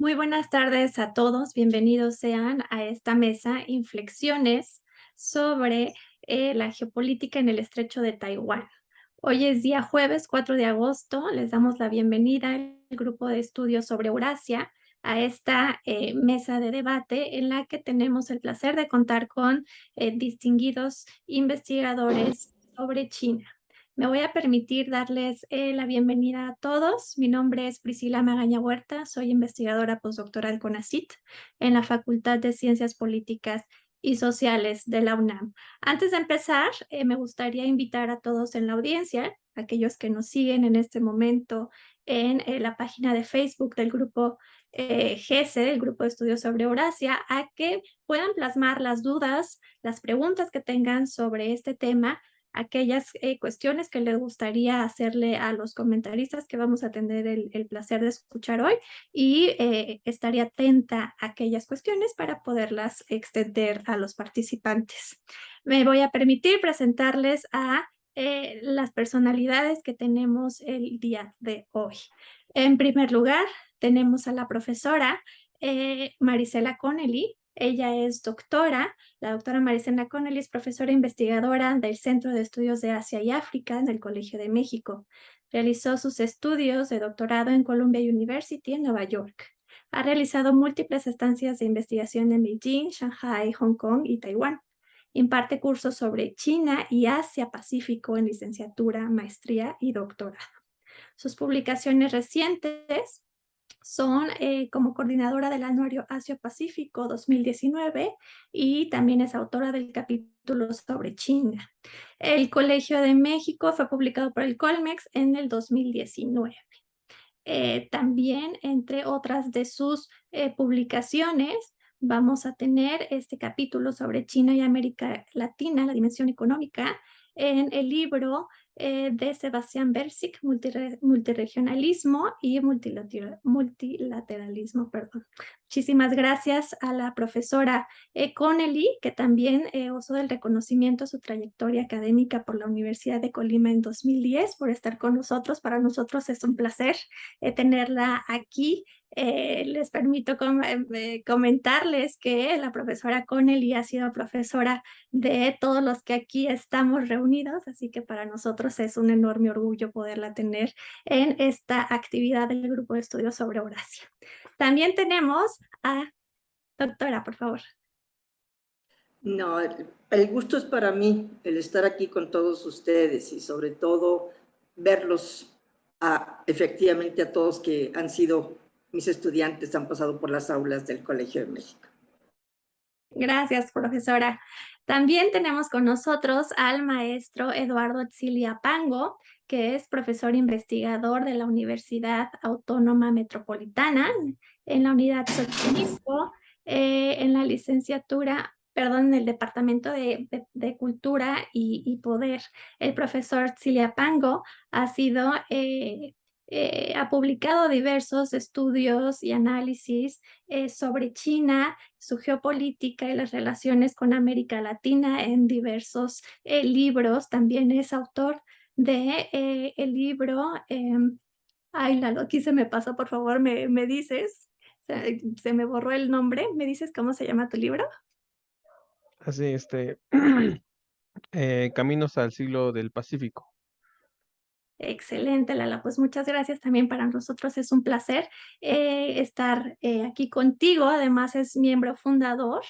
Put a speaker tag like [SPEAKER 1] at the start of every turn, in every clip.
[SPEAKER 1] Muy buenas tardes a todos, bienvenidos sean a esta mesa Inflexiones sobre la geopolítica en el estrecho de Taiwán. Hoy es día jueves 4 de agosto, les damos la bienvenida al grupo de estudios sobre Eurasia a esta mesa de debate en la que tenemos el placer de contar con distinguidos investigadores sobre China. Me voy a permitir darles la bienvenida a todos. Mi nombre es Priscila Magaña Huerta, soy investigadora postdoctoral con ACIT en la Facultad de Ciencias Políticas y Sociales de la UNAM. Antes de empezar, me gustaría invitar a todos en la audiencia, aquellos que nos siguen en este momento en la página de Facebook del grupo GESE, el Grupo de Estudios sobre Eurasia, a que puedan plasmar las dudas, las preguntas que tengan sobre este tema, aquellas cuestiones que les gustaría hacerle a los comentaristas que vamos a tener el placer de escuchar hoy y estaría atenta a aquellas cuestiones para poderlas extender a los participantes. Me voy a permitir presentarles a las personalidades que tenemos el día de hoy. En primer lugar, tenemos a la profesora Marisela Connelly. Ella es doctora. La doctora Marisela Connelly es profesora investigadora del Centro de Estudios de Asia y África en el Colegio de México. Realizó sus estudios de doctorado en Columbia University en Nueva York. Ha realizado múltiples estancias de investigación en Beijing, Shanghai, Hong Kong y Taiwán. Imparte cursos sobre China y Asia-Pacífico en licenciatura, maestría y doctorado. Sus publicaciones recientes son como coordinadora del Anuario Asia-Pacífico 2019 y también es autora del capítulo sobre China. El Colegio de México fue publicado por el Colmex en el 2019. También, entre otras de sus publicaciones, vamos a tener este capítulo sobre China y América Latina, la dimensión económica, en el libro de Sebastián Bersic, Multiregionalismo y Multilateralismo. Perdón. Muchísimas gracias a la profesora Connelly, que también usó del reconocimiento a su trayectoria académica por la Universidad de Colima en 2010, por estar con nosotros. Para nosotros es un placer tenerla aquí. Les permito comentarles que la profesora Connelly ha sido profesora de todos los que aquí estamos reunidos, así que para nosotros es un enorme orgullo poderla tener en esta actividad del Grupo de Estudios sobre Eurasia. También tenemos a doctora, por favor.
[SPEAKER 2] No, el gusto es para mí el estar aquí con todos ustedes y sobre todo verlos efectivamente a todos que han sido mis estudiantes, han pasado por las aulas del Colegio de México.
[SPEAKER 1] Gracias, profesora. También tenemos con nosotros al maestro Eduardo Exilia Pango, que es profesor investigador de la Universidad Autónoma Metropolitana en la Unidad Xochimilco, en la licenciatura, perdón, en el Departamento de Cultura y Poder. El profesor Exilia Pango ha sido ha publicado diversos estudios y análisis sobre China, su geopolítica y las relaciones con América Latina en diversos libros. También es autor de el libro, ay, Lalo, aquí se me pasó, por favor, me dices, se me borró el nombre, ¿me dices cómo se llama tu libro?
[SPEAKER 3] Así, Caminos al Siglo del Pacífico.
[SPEAKER 1] Excelente, Lala. Pues muchas gracias. También para nosotros es un placer estar aquí contigo. Además es miembro fundador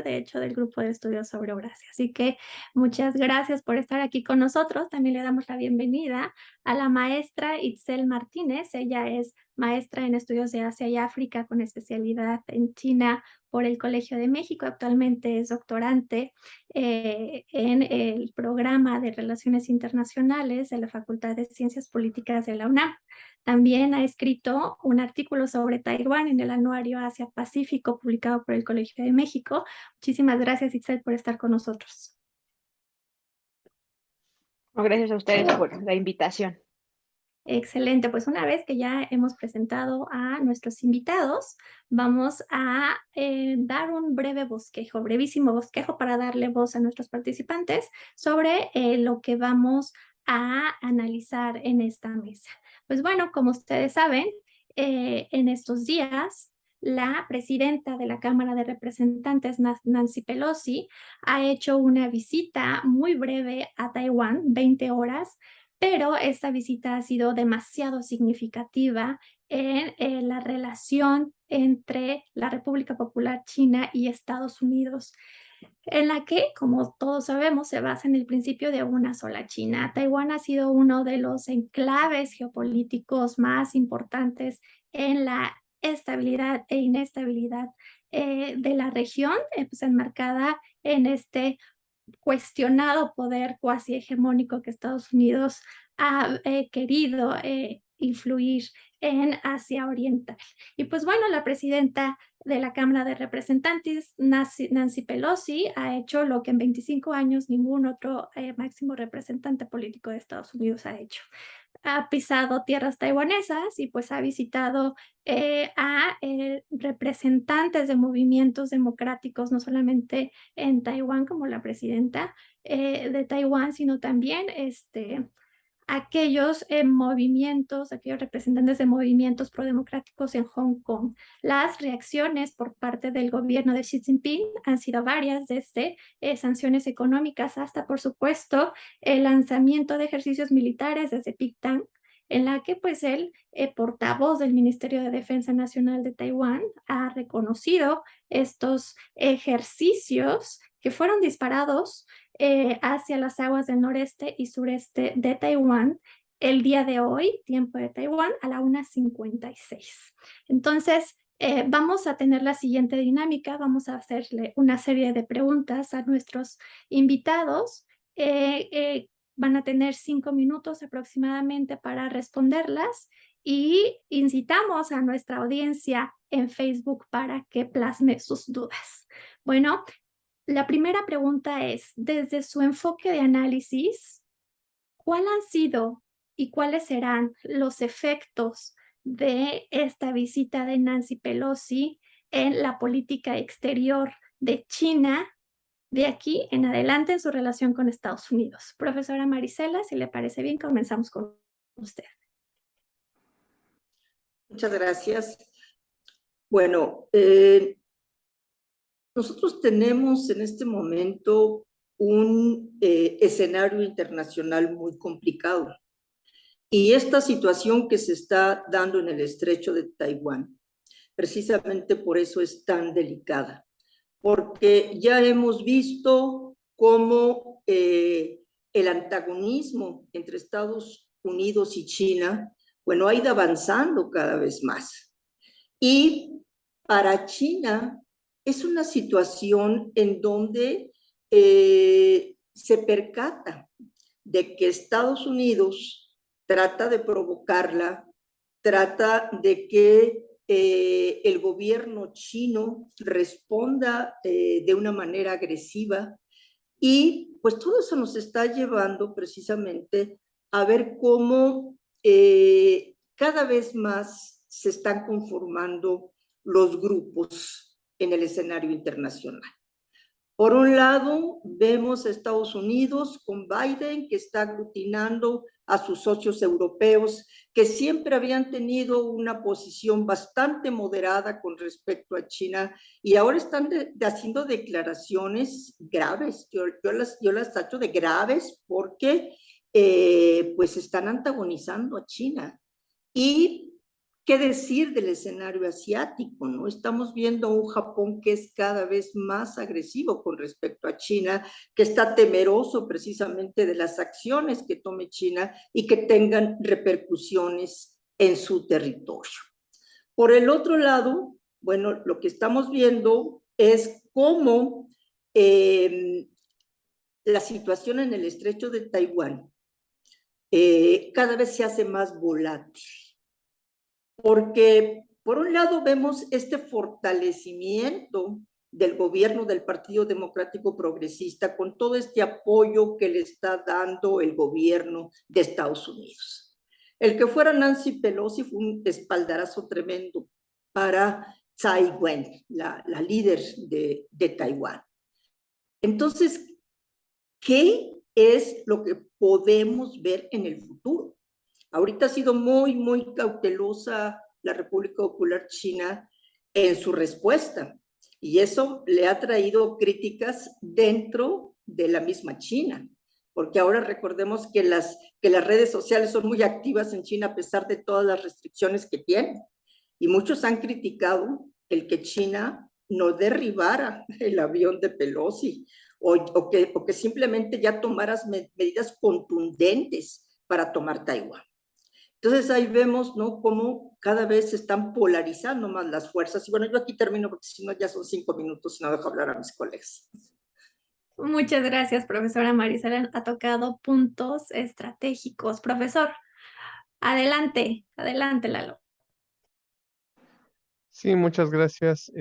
[SPEAKER 1] de hecho del Grupo de Estudios sobre Eurasia. Así que muchas gracias por estar aquí con nosotros. También le damos la bienvenida a la maestra Itzel Martínez. Ella es maestra en estudios de Asia y África con especialidad en China por el Colegio de México. Actualmente es doctorante en el programa de Relaciones Internacionales de la Facultad de Ciencias Políticas de la UNAM. También ha escrito un artículo sobre Taiwán en el Anuario Asia-Pacífico publicado por el Colegio de México. Muchísimas gracias, Itzel, por estar con nosotros.
[SPEAKER 4] Gracias a ustedes por la invitación.
[SPEAKER 1] Excelente, pues una vez que ya hemos presentado a nuestros invitados, vamos a dar un brevísimo bosquejo para darle voz a nuestros participantes sobre lo que vamos a analizar en esta mesa. Pues bueno, como ustedes saben, en estos días, la presidenta de la Cámara de Representantes, Nancy Pelosi, ha hecho una visita muy breve a Taiwán, 20 horas, pero esta visita ha sido demasiado significativa en la relación entre la República Popular China y Estados Unidos, en la que, como todos sabemos, se basa en el principio de una sola China. Taiwán ha sido uno de los enclaves geopolíticos más importantes en la estabilidad e inestabilidad de la región, pues enmarcada en este cuestionado poder cuasi hegemónico que Estados Unidos ha querido influir en Asia Oriental. Y pues bueno, la presidenta de la Cámara de Representantes, Nancy Pelosi, ha hecho lo que en 25 años ningún otro máximo representante político de Estados Unidos ha hecho. Ha pisado tierras taiwanesas y pues ha visitado a representantes de movimientos democráticos, no solamente en Taiwán como la presidenta de Taiwán, sino también aquellos movimientos, aquellos representantes de movimientos prodemocráticos en Hong Kong. Las reacciones por parte del gobierno de Xi Jinping han sido varias, desde sanciones económicas hasta, por supuesto, el lanzamiento de ejercicios militares desde Pingtang, en la que pues el portavoz del Ministerio de Defensa Nacional de Taiwán ha reconocido estos ejercicios que fueron disparados hacia las aguas del noreste y sureste de Taiwán el día de hoy, tiempo de Taiwán, a la 1:56. Entonces, vamos a tener la siguiente dinámica. Vamos a hacerle una serie de preguntas a nuestros invitados. Van a tener 5 minutos aproximadamente para responderlas y incitamos a nuestra audiencia en Facebook para que plasme sus dudas. Bueno, la primera pregunta es, desde su enfoque de análisis, ¿cuáles han sido y cuáles serán los efectos de esta visita de Nancy Pelosi en la política exterior de China de aquí en adelante en su relación con Estados Unidos? Profesora Marisela, si le parece bien, comenzamos con usted.
[SPEAKER 2] Muchas gracias. Bueno, nosotros tenemos en este momento un escenario internacional muy complicado. Y esta situación que se está dando en el estrecho de Taiwán, precisamente por eso es tan delicada. Porque ya hemos visto cómo el antagonismo entre Estados Unidos y China, bueno, ha ido avanzando cada vez más. Y para China es una situación en donde se percata de que Estados Unidos trata de provocarla, trata de que el gobierno chino responda de una manera agresiva, y pues todo eso nos está llevando precisamente a ver cómo cada vez más se están conformando los grupos en el escenario internacional. Por un lado, vemos a Estados Unidos con Biden, que está aglutinando a sus socios europeos, que siempre habían tenido una posición bastante moderada con respecto a China, y ahora están haciendo declaraciones graves. Yo las tacho de graves porque pues están antagonizando a China. Y qué decir del escenario asiático, ¿no? Estamos viendo un Japón que es cada vez más agresivo con respecto a China, que está temeroso precisamente de las acciones que tome China y que tengan repercusiones en su territorio. Por el otro lado, bueno, lo que estamos viendo es cómo la situación en el estrecho de Taiwán cada vez se hace más volátil. Porque, por un lado, vemos este fortalecimiento del gobierno del Partido Democrático Progresista con todo este apoyo que le está dando el gobierno de Estados Unidos. El que fuera Nancy Pelosi fue un espaldarazo tremendo para Tsai Ing-wen, la líder de Taiwán. Entonces, ¿qué es lo que podemos ver en el futuro? Ahorita ha sido muy, muy cautelosa la República Popular China en su respuesta. Y eso le ha traído críticas dentro de la misma China, porque ahora recordemos que las redes sociales son muy activas en China a pesar de todas las restricciones que tienen. Y muchos han criticado el que China no derribara el avión de Pelosi o que simplemente ya tomaras medidas contundentes para tomar Taiwán. Entonces ahí vemos, ¿no?, cómo cada vez se están polarizando más las fuerzas. Y bueno, yo aquí termino porque si no ya son 5 minutos y no dejo hablar a mis colegas.
[SPEAKER 1] Muchas gracias, profesora Marisela. Ha tocado puntos estratégicos. Profesor, adelante, adelante, Lalo.
[SPEAKER 3] Sí, muchas gracias.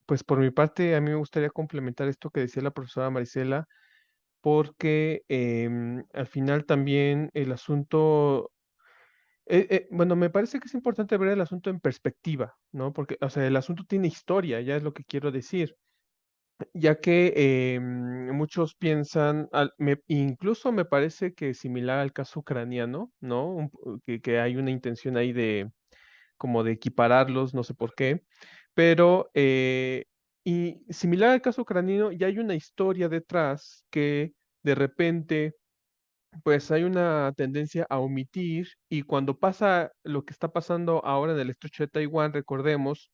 [SPEAKER 3] Pues por mi parte, a mí me gustaría complementar esto que decía la profesora Marisela, porque al final también el asunto, bueno, me parece que es importante ver el asunto en perspectiva, ¿no? Porque, o sea, el asunto tiene historia, ya es lo que quiero decir, ya que muchos piensan, incluso me parece que similar al caso ucraniano, ¿no? Que hay una intención ahí de como de equipararlos, no sé por qué, pero y similar al caso ucraniano, ya hay una historia detrás que de repente, pues hay una tendencia a omitir y cuando pasa lo que está pasando ahora en el estrecho de Taiwán, recordemos,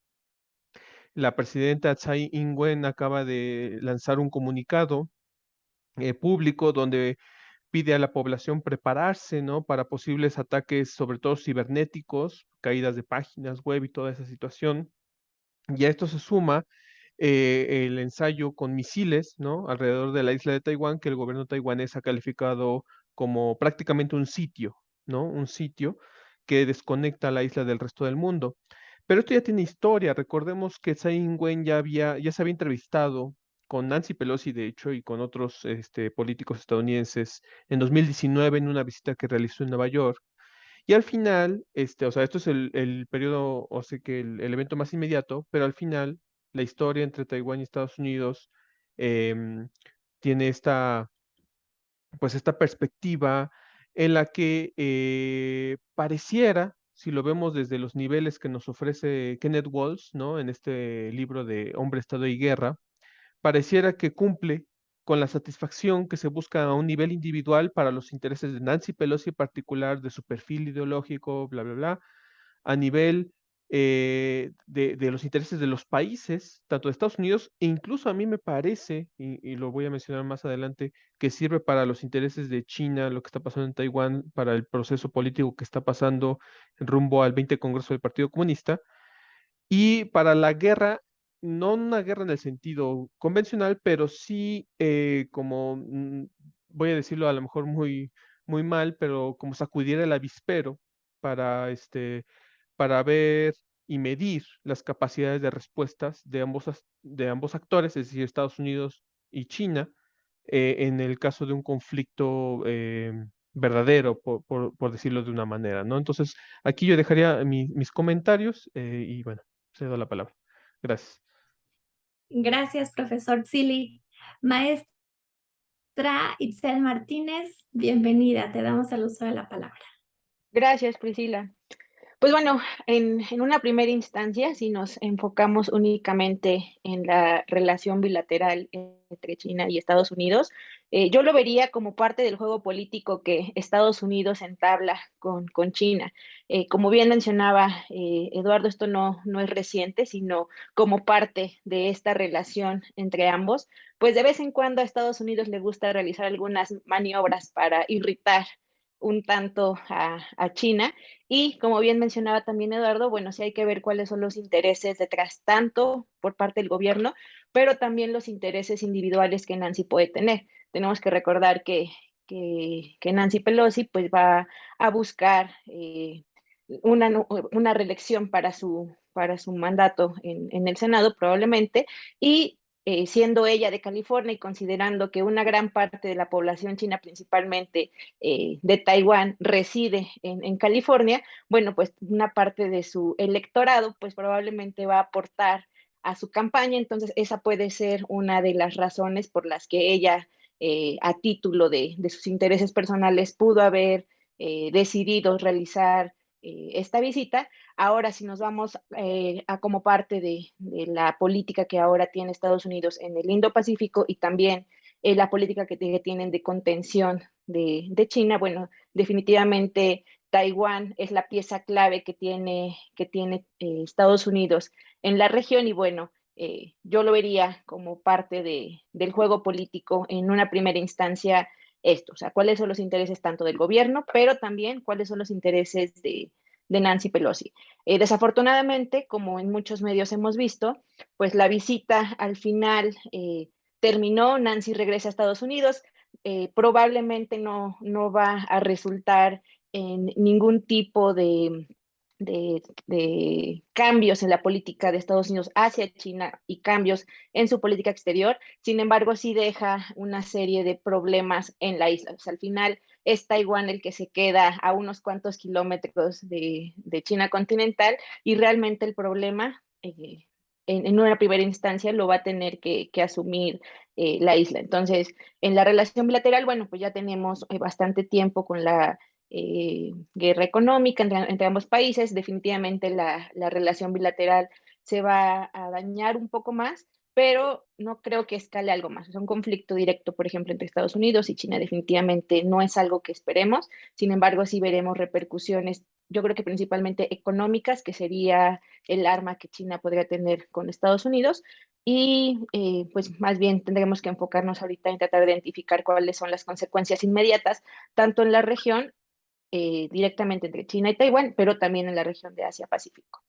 [SPEAKER 3] la presidenta Tsai Ing-wen acaba de lanzar un comunicado público donde pide a la población prepararse, ¿no? Para posibles ataques, sobre todo cibernéticos, caídas de páginas web y toda esa situación. Y a esto se suma el ensayo con misiles, ¿no? Alrededor de la isla de Taiwán, que el gobierno taiwanés ha calificado como prácticamente un sitio, ¿no? Un sitio que desconecta a la isla del resto del mundo. Pero esto ya tiene historia. Recordemos que Tsai Ing-wen ya se había entrevistado con Nancy Pelosi, de hecho, y con otros políticos estadounidenses en 2019 en una visita que realizó en Nueva York. Y al final, o sea, esto es el periodo, o sea, que el evento más inmediato, pero al final, la historia entre Taiwán y Estados Unidos em, tiene pues esta perspectiva en la que pareciera, si lo vemos desde los niveles que nos ofrece Kenneth Walsh, ¿no? En este libro de Hombre, Estado y Guerra, pareciera que cumple con la satisfacción que se busca a un nivel individual para los intereses de Nancy Pelosi en particular, de su perfil ideológico, bla, bla, bla, a nivel de los intereses de los países, tanto de Estados Unidos, e incluso a mí me parece, y lo voy a mencionar más adelante, que sirve para los intereses de China, lo que está pasando en Taiwán, para el proceso político que está pasando rumbo al 20 Congreso del Partido Comunista, y para la guerra, no una guerra en el sentido convencional, pero sí como, voy a decirlo a lo mejor muy, muy mal, pero como sacudir el avispero para, para ver y medir las capacidades de respuestas de ambos actores, es decir, Estados Unidos y China, en el caso de un conflicto verdadero, por decirlo de una manera, ¿no? Entonces, aquí yo dejaría mis comentarios y bueno, cedo la palabra. Gracias.
[SPEAKER 1] Gracias, profesor Zili. Maestra Itzel Martínez, bienvenida. Te damos el uso de la palabra.
[SPEAKER 4] Gracias, Priscila. Pues bueno, en una primera instancia, si nos enfocamos únicamente en la relación bilateral entre China y Estados Unidos, yo lo vería como parte del juego político que Estados Unidos entabla con China. Como bien mencionaba Eduardo, esto no es reciente, sino como parte de esta relación entre ambos, pues de vez en cuando a Estados Unidos le gusta realizar algunas maniobras para irritar un tanto a China. Y como bien mencionaba también Eduardo, bueno, sí hay que ver cuáles son los intereses detrás, tanto por parte del gobierno, pero también los intereses individuales que Nancy puede tener. Tenemos que recordar que Nancy Pelosi pues va a buscar una reelección para su mandato en el Senado probablemente, y siendo ella de California y considerando que una gran parte de la población china, principalmente de Taiwán, reside en California, bueno, pues una parte de su electorado, pues probablemente va a aportar a su campaña, entonces esa puede ser una de las razones por las que ella, a título de sus intereses personales, pudo haber decidido realizar esta visita. Ahora, si nos vamos a como parte de la política que ahora tiene Estados Unidos en el Indo-Pacífico y también la política que tienen de contención de China, bueno, definitivamente Taiwán es la pieza clave que tiene Estados Unidos en la región y bueno, yo lo vería como parte del juego político en una primera instancia esto, o sea, cuáles son los intereses tanto del gobierno, pero también cuáles son los intereses de Nancy Pelosi. Desafortunadamente, como en muchos medios hemos visto, pues la visita al final terminó, Nancy regresa a Estados Unidos, probablemente no va a resultar en ningún tipo de cambios en la política de Estados Unidos hacia China y cambios en su política exterior. Sin embargo, sí deja una serie de problemas en la isla. O sea, al final es Taiwán el que se queda a unos cuantos kilómetros de China continental y realmente el problema en una primera instancia lo va a tener que asumir la isla. Entonces, en la relación bilateral, bueno, pues ya tenemos bastante tiempo con la guerra económica entre ambos países. Definitivamente la relación bilateral se va a dañar un poco más, pero no creo que escale algo más. O sea, un conflicto directo, por ejemplo, entre Estados Unidos y China definitivamente no es algo que esperemos. Sin embargo, sí veremos repercusiones, yo creo que principalmente económicas, que sería el arma que China podría tener con Estados Unidos. Y pues más bien tendremos que enfocarnos ahorita en tratar de identificar cuáles son las consecuencias inmediatas, tanto en la región directamente entre China y Taiwán, pero también en la región de Asia-Pacífico.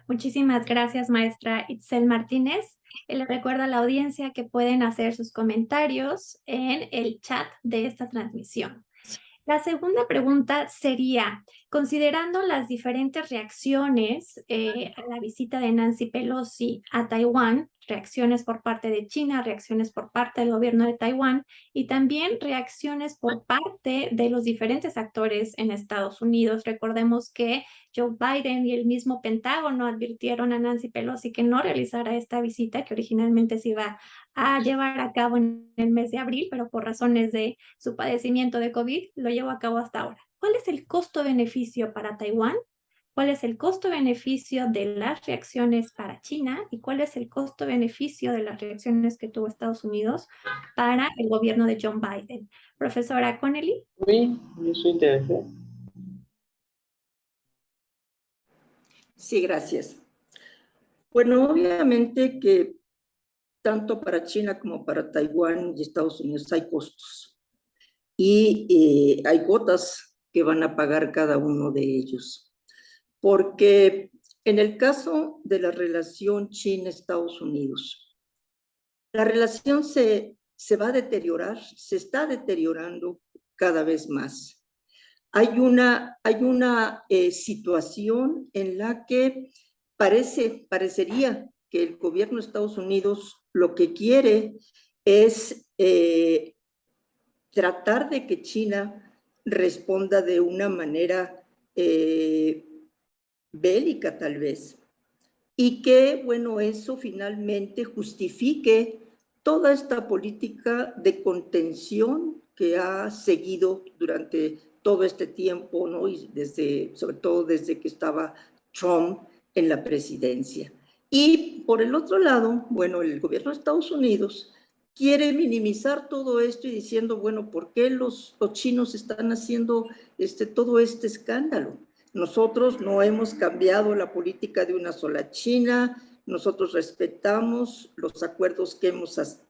[SPEAKER 1] Muchísimas gracias, maestra Itzel Martínez. Les recuerdo a la audiencia que pueden hacer sus comentarios en el chat de esta transmisión. La segunda pregunta sería, considerando las diferentes reacciones a la visita de Nancy Pelosi a Taiwán, reacciones por parte de China, reacciones por parte del gobierno de Taiwán y también reacciones por parte de los diferentes actores en Estados Unidos. Recordemos que Joe Biden y el mismo Pentágono advirtieron a Nancy Pelosi que no realizara esta visita, que originalmente se iba a llevar a cabo en el mes de abril, pero por razones de su padecimiento de COVID lo llevó a cabo hasta ahora. ¿Cuál es el costo-beneficio para Taiwán? ¿Cuál es el costo-beneficio de las reacciones para China? ¿Y cuál es el costo-beneficio de las reacciones que tuvo Estados Unidos para el gobierno de John Biden? Profesora Connelly.
[SPEAKER 5] Oui, je suis intéressé.
[SPEAKER 2] Sí, gracias. Bueno, obviamente que tanto para China como para Taiwán y Estados Unidos hay costos. Y hay cuotas que van a pagar cada uno de ellos. Porque en el caso de la relación China-Estados Unidos, la relación se va a deteriorar, se está deteriorando cada vez más. Hay una situación en la que parecería que el gobierno de Estados Unidos lo que quiere es tratar de que China responda de una manera bélica tal vez, y que, bueno, eso finalmente justifique toda esta política de contención que ha seguido durante todo este tiempo, ¿no? Y sobre todo desde que estaba Trump en la presidencia. Y por el otro lado, bueno, el gobierno de Estados Unidos quiere minimizar todo esto y diciendo, bueno, ¿por qué los chinos están haciendo todo este escándalo? Nosotros no hemos cambiado la política de una sola China, nosotros respetamos los acuerdos que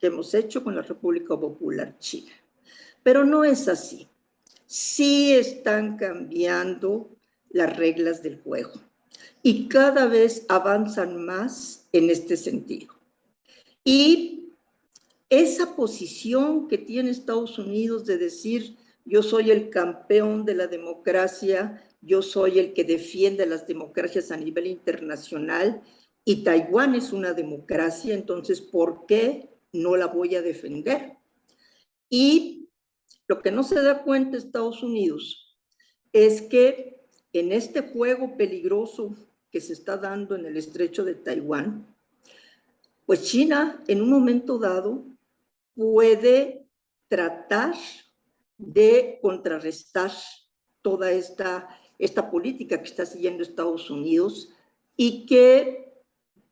[SPEAKER 2] hemos hecho con la República Popular China. Pero no es así. Sí están cambiando las reglas del juego y cada vez avanzan más en este sentido. Y esa posición que tiene Estados Unidos de decir, yo soy el campeón de la democracia, yo soy el que defiende las democracias a nivel internacional y Taiwán es una democracia, entonces, ¿por qué no la voy a defender? Y lo que no se da cuenta Estados Unidos es que en este juego peligroso que se está dando en el estrecho de Taiwán, pues China en un momento dado puede tratar de contrarrestar toda esta política que está siguiendo Estados Unidos y que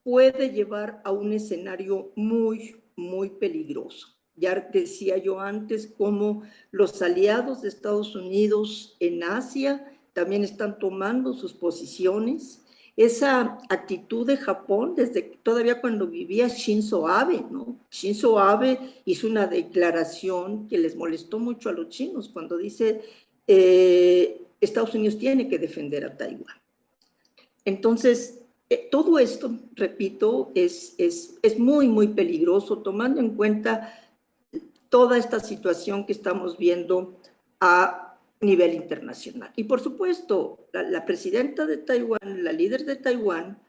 [SPEAKER 2] puede llevar a un escenario muy, muy peligroso. Ya decía yo antes cómo los aliados de Estados Unidos en Asia también están tomando sus posiciones. Esa actitud de Japón, desde todavía cuando vivía Shinzo Abe, ¿no? Shinzo Abe hizo una declaración que les molestó mucho a los chinos cuando dice Estados Unidos tiene que defender a Taiwán. Entonces, todo esto, repito, es muy, muy peligroso, tomando en cuenta toda esta situación que estamos viendo a nivel internacional. Y por supuesto, la presidenta de Taiwán, la líder de Taiwán,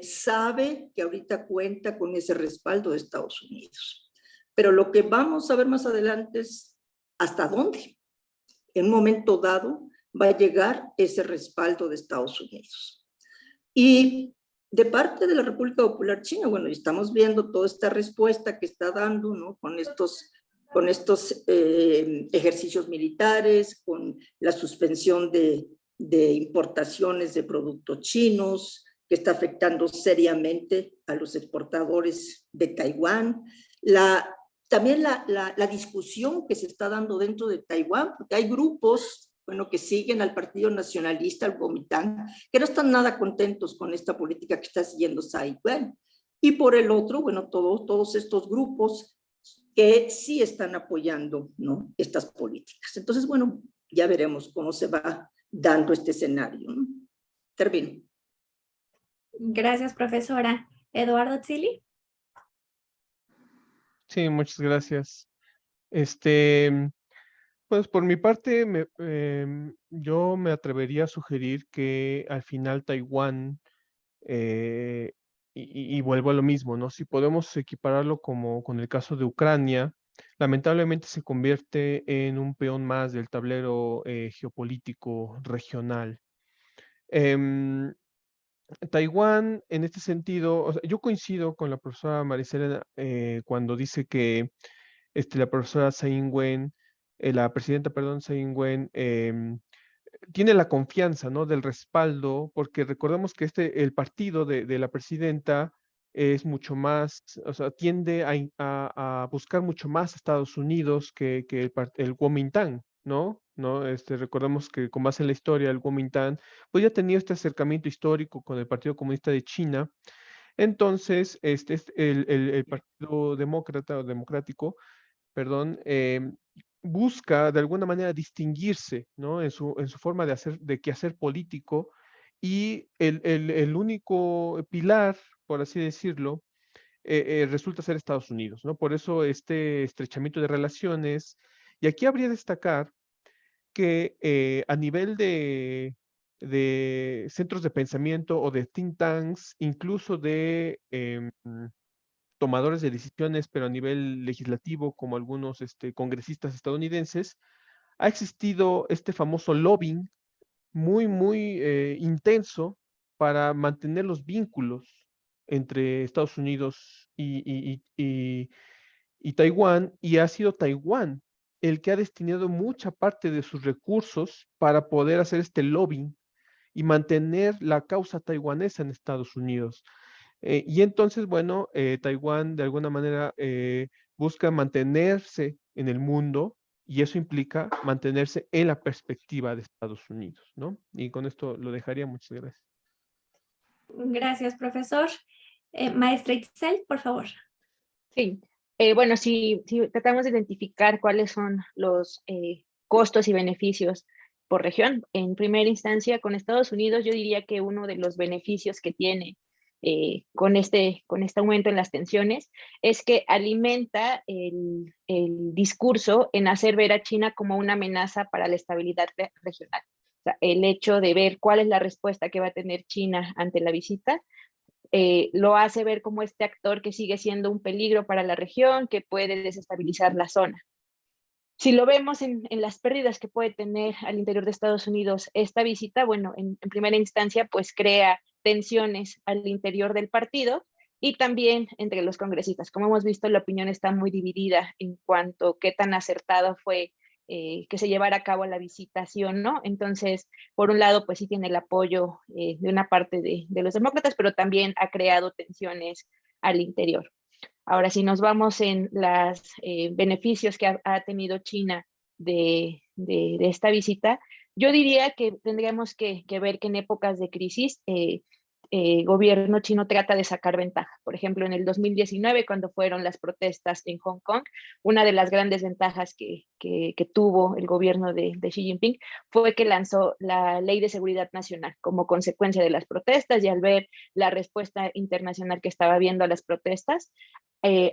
[SPEAKER 2] sabe que ahorita cuenta con ese respaldo de Estados Unidos. Pero lo que vamos a ver más adelante es hasta dónde, en un momento dado, va a llegar ese respaldo de Estados Unidos. Y de parte de la República Popular China, bueno, estamos viendo toda esta respuesta que está dando, ¿no? Con estos ejercicios militares, con la suspensión de importaciones de productos chinos, que está afectando seriamente a los exportadores de Taiwán. También la discusión que se está dando dentro de Taiwán, porque hay grupos, bueno, que siguen al Partido Nacionalista, al Kuomintang, que no están nada contentos con esta política que está siguiendo Tsai Ing-wen. Y por el otro, bueno, todos estos grupos que sí están apoyando, ¿no?, estas políticas. Entonces, bueno, ya veremos cómo se va dando este escenario, ¿no? Termino.
[SPEAKER 1] Gracias, profesora. Eduardo Zilli.
[SPEAKER 3] Sí, muchas gracias. Pues por mi parte, yo me atrevería a sugerir que al final Taiwán, y vuelvo a lo mismo, ¿no? Si podemos equipararlo como con el caso de Ucrania, lamentablemente se convierte en un peón más del tablero geopolítico regional. Taiwán, en este sentido, o sea, yo coincido con la profesora Marisela cuando dice que la profesora Tsai Ing-wen, la presidenta, perdón, Tsai Ing-wen, tiene la confianza, ¿no?, del respaldo, porque recordemos que el partido de la presidenta es mucho más, o sea, tiende a buscar mucho más a Estados Unidos que el Kuomintang, ¿no? Recordemos que con base en la historia, el Kuomintang, pues ya tenía este acercamiento histórico con el Partido Comunista de China. Entonces, el Partido Demócrata o Democrático, perdón, busca de alguna manera distinguirse, ¿no?, en su forma de quehacer político, y el único pilar, por así decirlo, resulta ser Estados Unidos, ¿no? Por eso este estrechamiento de relaciones. Y aquí habría de destacar que a nivel de centros de pensamiento o de think tanks, incluso de tomadores de decisiones, pero a nivel legislativo, como algunos congresistas estadounidenses, ha existido este famoso lobbying muy, muy intenso para mantener los vínculos entre Estados Unidos y Taiwán, y ha sido Taiwán el que ha destinado mucha parte de sus recursos para poder hacer este lobbying y mantener la causa taiwanesa en Estados Unidos. Y entonces, bueno, Taiwán de alguna manera busca mantenerse en el mundo, y eso implica mantenerse en la perspectiva de Estados Unidos, ¿no? Y con esto lo dejaría. Muchas gracias.
[SPEAKER 1] Gracias, profesor. Maestra Itzel, por favor.
[SPEAKER 4] Sí, bueno, si tratamos de identificar cuáles son los costos y beneficios por región, en primera instancia con Estados Unidos, yo diría que uno de los beneficios que tiene con este aumento en las tensiones es que alimenta el discurso en hacer ver a China como una amenaza para la estabilidad regional. O sea, el hecho de ver cuál es la respuesta que va a tener China ante la visita lo hace ver como este actor que sigue siendo un peligro para la región, que puede desestabilizar la zona. Si lo vemos en las pérdidas que puede tener al interior de Estados Unidos esta visita, bueno, en primera instancia, pues crea tensiones al interior del partido y también entre los congresistas. Como hemos visto, la opinión está muy dividida en cuanto a qué tan acertado fue que se llevara a cabo la visitación, ¿no? Entonces, por un lado, pues sí tiene el apoyo de una parte de los demócratas, pero también ha creado tensiones al interior. Ahora, si nos vamos en los beneficios que ha tenido China de esta visita, yo diría que tendríamos que ver que en épocas de crisis el gobierno chino trata de sacar ventaja. Por ejemplo, en el 2019, cuando fueron las protestas en Hong Kong, una de las grandes ventajas que tuvo el gobierno de Xi Jinping fue que lanzó la Ley de Seguridad Nacional como consecuencia de las protestas, y al ver la respuesta internacional que estaba viendo a las protestas,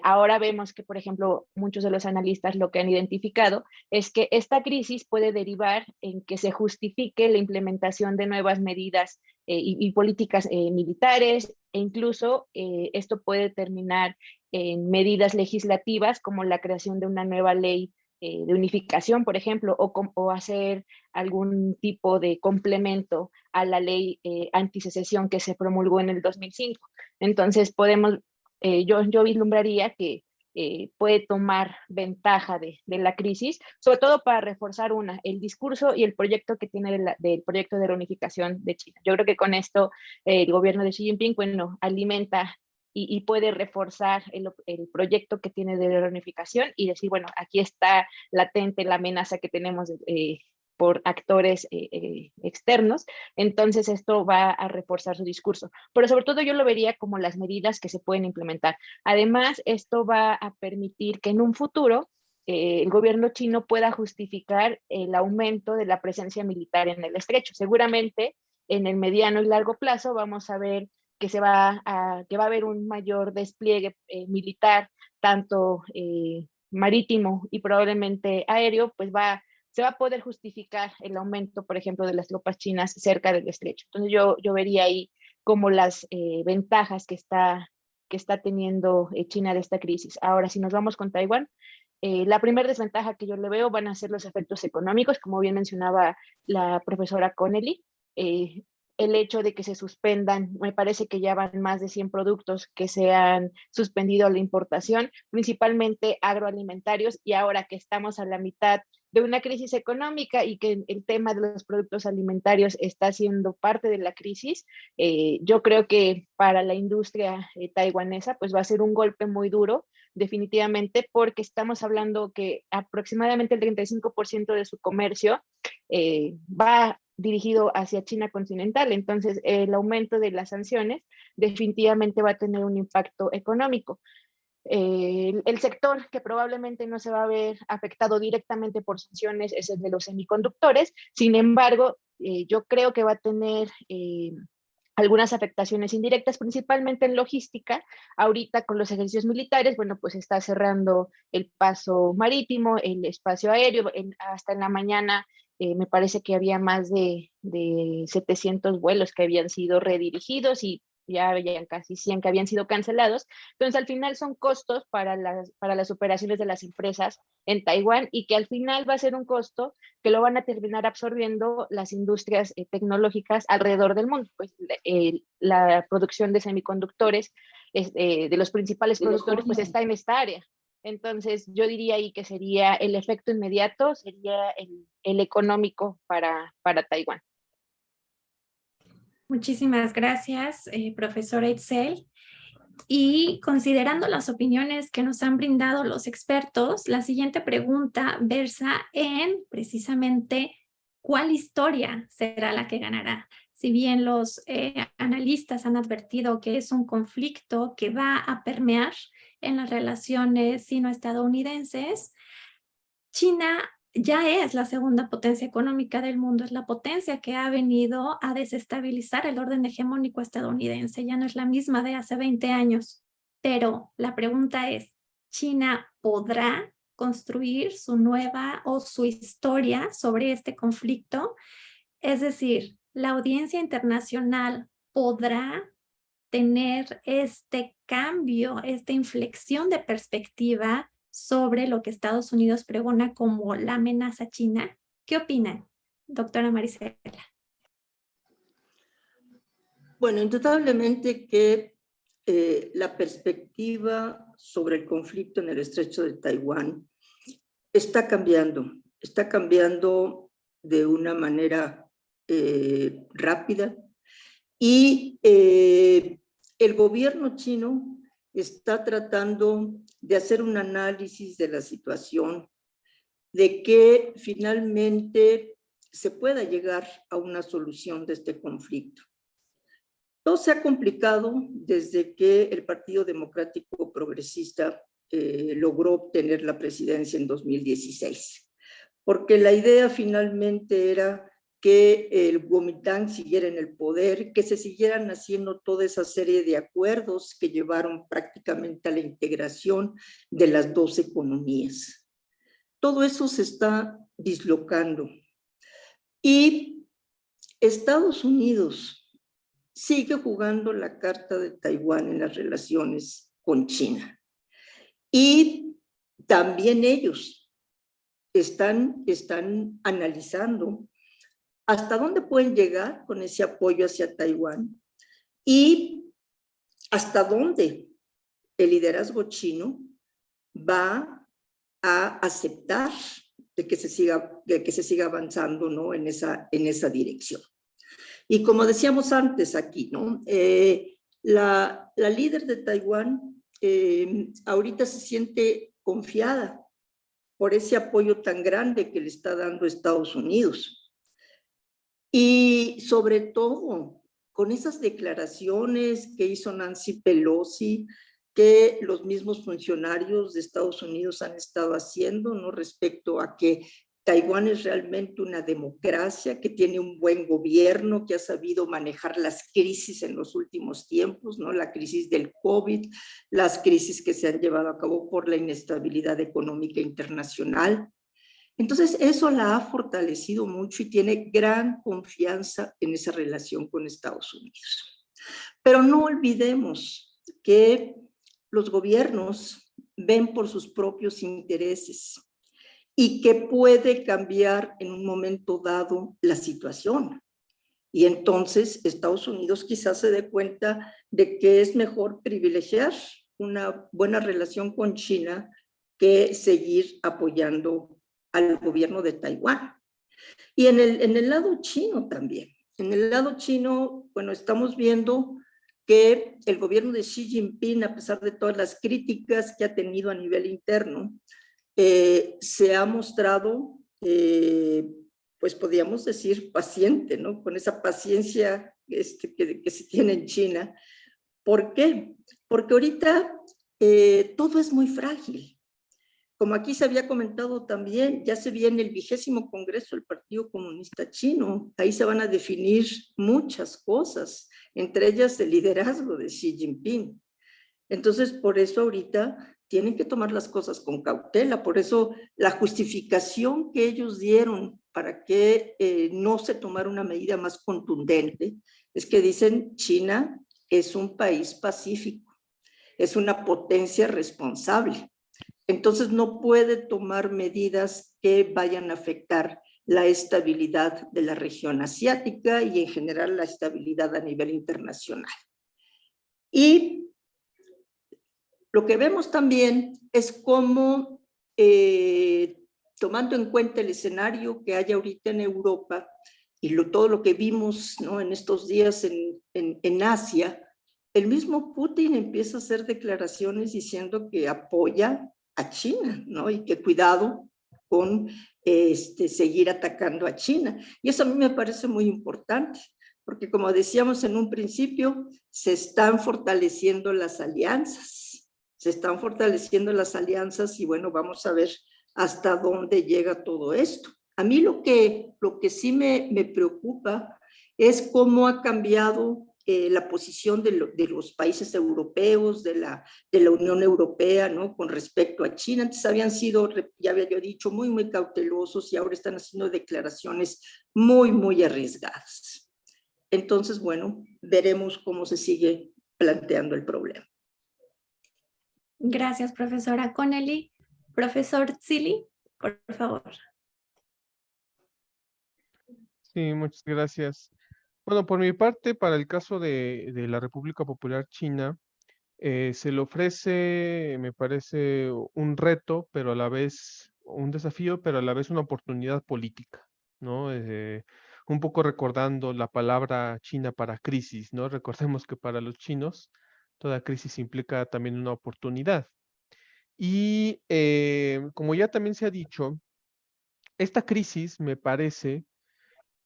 [SPEAKER 4] ahora vemos que, por ejemplo, muchos de los analistas lo que han identificado es que esta crisis puede derivar en que se justifique la implementación de nuevas medidas y políticas militares, e incluso esto puede terminar en medidas legislativas como la creación de una nueva ley de unificación, por ejemplo, o hacer algún tipo de complemento a la ley antisecesión que se promulgó en el 2005. Entonces podemos yo vislumbraría que puede tomar ventaja de la crisis, sobre todo para reforzar el discurso y el proyecto que tiene del proyecto de reunificación de China. Yo creo que con esto el gobierno de Xi Jinping, bueno, alimenta y puede reforzar el proyecto que tiene de reunificación y decir, bueno, aquí está latente la amenaza que tenemos por actores externos, entonces esto va a reforzar su discurso. Pero sobre todo yo lo vería como las medidas que se pueden implementar. Además, esto va a permitir que en un futuro el gobierno chino pueda justificar el aumento de la presencia militar en el estrecho. Seguramente en el mediano y largo plazo vamos a ver que va a haber un mayor despliegue militar, tanto marítimo y probablemente aéreo, pues se va a poder justificar el aumento, por ejemplo, de las tropas chinas cerca del estrecho. Entonces yo vería ahí como las ventajas que está teniendo China de esta crisis. Ahora, si nos vamos con Taiwán, la primera desventaja que yo le veo van a ser los efectos económicos, como bien mencionaba la profesora Connelly. El hecho de que se suspendan, me parece que ya van más de 100 productos que se han suspendido la importación, principalmente agroalimentarios, y ahora que estamos a la mitad de una crisis económica y que el tema de los productos alimentarios está siendo parte de la crisis, yo creo que para la industria taiwanesa pues va a ser un golpe muy duro, definitivamente, porque estamos hablando que aproximadamente el 35% de su comercio va dirigido hacia China continental. Entonces, el aumento de las sanciones definitivamente va a tener un impacto económico. El sector que probablemente no se va a ver afectado directamente por sanciones es el de los semiconductores. Sin embargo, yo creo que va a tener algunas afectaciones indirectas, principalmente en logística. Ahorita con los ejercicios militares, bueno, pues está cerrando el paso marítimo, el espacio aéreo. Hasta en la mañana me parece que había más de 700 vuelos que habían sido redirigidos y ya habían casi 100 que habían sido cancelados. Entonces, al final son costos para las operaciones de las empresas en Taiwán, y que al final va a ser un costo que lo van a terminar absorbiendo las industrias tecnológicas alrededor del mundo. Pues la producción de semiconductores, de los principales productores, pues está en esta área. Entonces, yo diría ahí que sería el efecto inmediato, sería el económico para Taiwán.
[SPEAKER 1] Muchísimas gracias, profesora Itzel. Y considerando las opiniones que nos han brindado los expertos, la siguiente pregunta versa en precisamente cuál historia será la que ganará. Si bien los analistas han advertido que es un conflicto que va a permear en las relaciones sino-estadounidenses, China ya es la segunda potencia económica del mundo, es la potencia que ha venido a desestabilizar el orden hegemónico estadounidense, ya no es la misma de hace 20 años. Pero la pregunta es, ¿China podrá construir su nueva o su historia sobre este conflicto? Es decir, ¿la audiencia internacional podrá tener este cambio, esta inflexión de perspectiva sobre lo que Estados Unidos pregona como la amenaza china? ¿Qué opinan, doctora Marisela?
[SPEAKER 2] Bueno, indudablemente que la perspectiva sobre el conflicto en el estrecho de Taiwán está cambiando. está cambiando de una manera rápida y el gobierno chino está tratando de hacer un análisis de la situación, de que finalmente se pueda llegar a una solución de este conflicto. Todo se ha complicado desde que el Partido Democrático Progresista logró obtener la presidencia en 2016, porque la idea finalmente era que el Kuomintang siguiera en el poder, que se siguieran haciendo toda esa serie de acuerdos que llevaron prácticamente a la integración de las dos economías. Todo eso se está dislocando. Y Estados Unidos sigue jugando la carta de Taiwán en las relaciones con China. Y también ellos están analizando hasta dónde pueden llegar con ese apoyo hacia Taiwán y hasta dónde el liderazgo chino va a aceptar de que se siga avanzando, ¿no? en esa dirección. Y como decíamos antes aquí, ¿no? La líder de Taiwán ahorita se siente confiada por ese apoyo tan grande que le está dando Estados Unidos. Y sobre todo, con esas declaraciones que hizo Nancy Pelosi, que los mismos funcionarios de Estados Unidos han estado haciendo, ¿no? Respecto a que Taiwán es realmente una democracia, que tiene un buen gobierno, que ha sabido manejar las crisis en los últimos tiempos, ¿no? La crisis del COVID, las crisis que se han llevado a cabo por la inestabilidad económica internacional. Entonces, eso la ha fortalecido mucho y tiene gran confianza en esa relación con Estados Unidos. Pero no olvidemos que los gobiernos ven por sus propios intereses y que puede cambiar en un momento dado la situación. Y entonces Estados Unidos quizás se dé cuenta de que es mejor privilegiar una buena relación con China que seguir apoyando al gobierno de Taiwán. Y en el lado chino también. En el lado chino, bueno, estamos viendo que el gobierno de Xi Jinping, a pesar de todas las críticas que ha tenido a nivel interno, se ha mostrado, pues podríamos decir, paciente, ¿no? Con esa paciencia que se tiene en China. ¿Por qué? Porque ahorita todo es muy frágil. Como aquí se había comentado también, ya se viene el 20º Congreso del Partido Comunista Chino. Ahí se van a definir muchas cosas, entre ellas el liderazgo de Xi Jinping. Entonces, por eso ahorita tienen que tomar las cosas con cautela. Por eso la justificación que ellos dieron para que no se tomara una medida más contundente es que dicen China es un país pacífico, es una potencia responsable. Entonces no puede tomar medidas que vayan a afectar la estabilidad de la región asiática y en general la estabilidad a nivel internacional. Y lo que vemos también es cómo, tomando en cuenta el escenario que hay ahorita en Europa y todo lo que vimos, ¿no? en estos días en Asia, el mismo Putin empieza a hacer declaraciones diciendo que apoya a China, ¿no? Y que cuidado con seguir atacando a China. Y eso a mí me parece muy importante, porque como decíamos en un principio, se están fortaleciendo las alianzas, y bueno, vamos a ver hasta dónde llega todo esto. A mí lo que sí me preocupa es cómo ha cambiado la posición de los países europeos, de la Unión Europea, ¿no? Con respecto a China. Antes habían sido, ya había yo dicho, muy, muy cautelosos y ahora están haciendo declaraciones muy, muy arriesgadas. Entonces, bueno, veremos cómo se sigue planteando el problema.
[SPEAKER 1] Gracias, profesora Connelly. Profesor Zili, por favor.
[SPEAKER 3] Sí, muchas gracias. Bueno, por mi parte, para el caso de la República Popular China, se le ofrece, me parece, un reto, pero a la vez un desafío, pero a la vez una oportunidad política, ¿no? Un poco recordando la palabra china para crisis, ¿no? Recordemos que para los chinos toda crisis implica también una oportunidad. Y como ya también se ha dicho, esta crisis, me parece,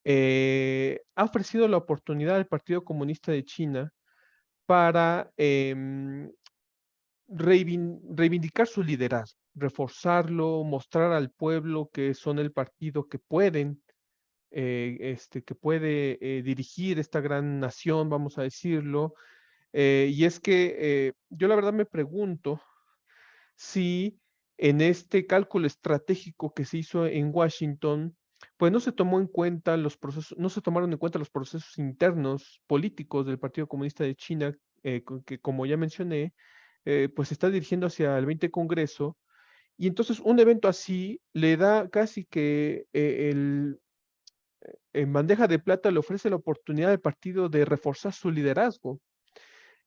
[SPEAKER 3] ha ofrecido la oportunidad al Partido Comunista de China para reivindicar su liderazgo, reforzarlo, mostrar al pueblo que son el partido que pueden, que puede dirigir esta gran nación, vamos a decirlo. Y es que yo la verdad me pregunto si en este cálculo estratégico que se hizo en Washington, pues no se tomó en cuenta los procesos, no se tomaron en cuenta los procesos internos políticos del Partido Comunista de China, que como ya mencioné, pues se está dirigiendo hacia el 20 Congreso, y entonces un evento así le da casi que en bandeja de plata le ofrece la oportunidad al partido de reforzar su liderazgo.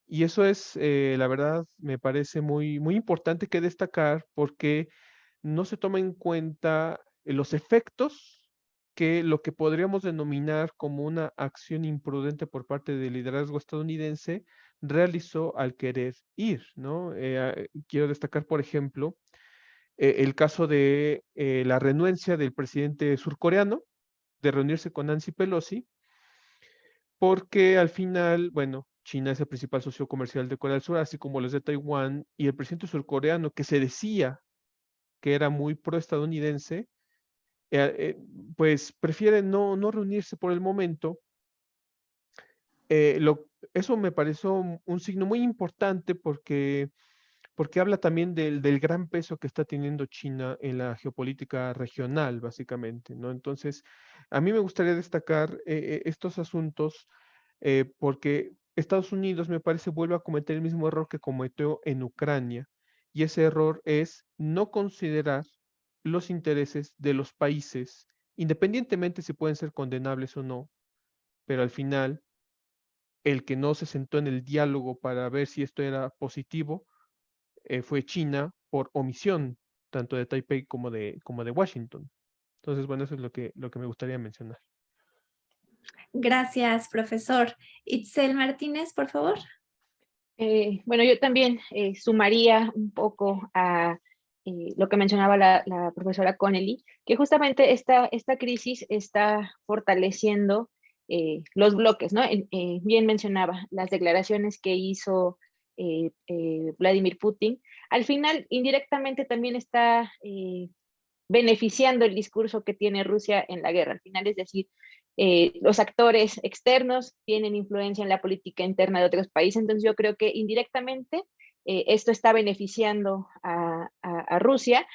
[SPEAKER 3] Y eso es, la verdad, me parece muy, muy importante que destacar porque no se toma en cuenta los efectos que lo que podríamos denominar como una acción imprudente por parte del liderazgo estadounidense realizó al querer ir, ¿no? Quiero destacar, por ejemplo, el caso de la renuencia del presidente surcoreano de reunirse con Nancy Pelosi, porque al final, bueno, China es el principal socio comercial de Corea del Sur, así como los de Taiwán, y el presidente surcoreano, que se decía que era muy proestadounidense, eh, eh, pues prefiere no reunirse por el momento. Eso me pareció un signo muy importante porque habla también del gran peso que está teniendo China en la geopolítica regional, básicamente, ¿no? Entonces, a mí me gustaría destacar estos asuntos porque Estados Unidos, me parece, vuelve a cometer el mismo error que cometió en Ucrania, y ese error es no considerar los intereses de los países, independientemente si pueden ser condenables o no, pero al final, el que no se sentó en el diálogo para ver si esto era positivo, fue China por omisión, tanto de Taipei como de Washington. Entonces, bueno, eso es lo que me gustaría mencionar.
[SPEAKER 1] Gracias, profesor. Itzel Martínez, por favor.
[SPEAKER 4] Bueno, yo también sumaría un poco a lo que mencionaba la profesora Connelly, que justamente esta crisis está fortaleciendo los bloques, ¿no? Bien mencionaba las declaraciones que hizo Vladimir Putin. Al final, indirectamente también está beneficiando el discurso que tiene Rusia en la guerra. Al final, es decir, los actores externos tienen influencia en la política interna de otros países, entonces yo creo que indirectamente esto está beneficiando a Rusia.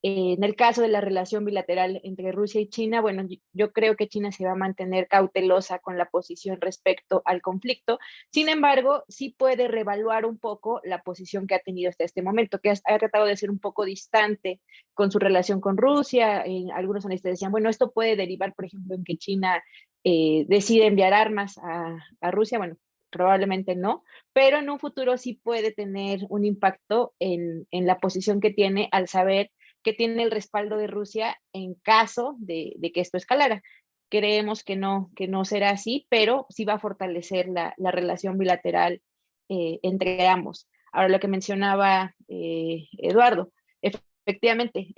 [SPEAKER 4] En el caso de la relación bilateral entre Rusia y China, bueno, yo creo que China se va a mantener cautelosa con la posición respecto al conflicto. Sin embargo, sí puede reevaluar un poco la posición que ha tenido hasta este momento, que ha tratado de ser un poco distante con su relación con Rusia. Algunos analistas decían, bueno, esto puede derivar, por ejemplo, en que China decide enviar armas a Rusia. Bueno, probablemente no, pero en un futuro sí puede tener un impacto en la posición que tiene al saber que tiene el respaldo de Rusia en caso de que esto escalara. Creemos que no será así, pero sí va a fortalecer la relación bilateral entre ambos. Ahora, lo que mencionaba Eduardo, efectivamente,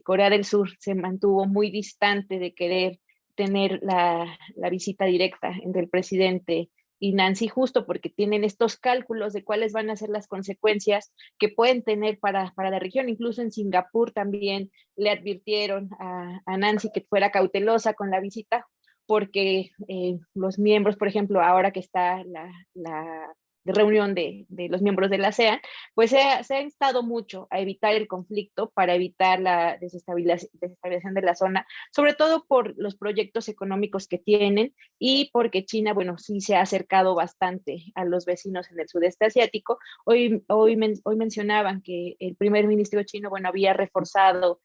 [SPEAKER 4] Corea del Sur se mantuvo muy distante de querer tener la visita directa entre el presidente y Nancy, justo porque tienen estos cálculos de cuáles van a ser las consecuencias que pueden tener para la región. Incluso en Singapur también le advirtieron a Nancy que fuera cautelosa con la visita, porque los miembros, por ejemplo, ahora que está la reunión de los miembros de la ASEAN, pues se ha instado mucho a evitar el conflicto para evitar la desestabilización de la zona, sobre todo por los proyectos económicos que tienen y porque China, bueno, sí se ha acercado bastante a los vecinos en el sudeste asiático. Hoy mencionaban que el primer ministro chino, bueno, había reforzado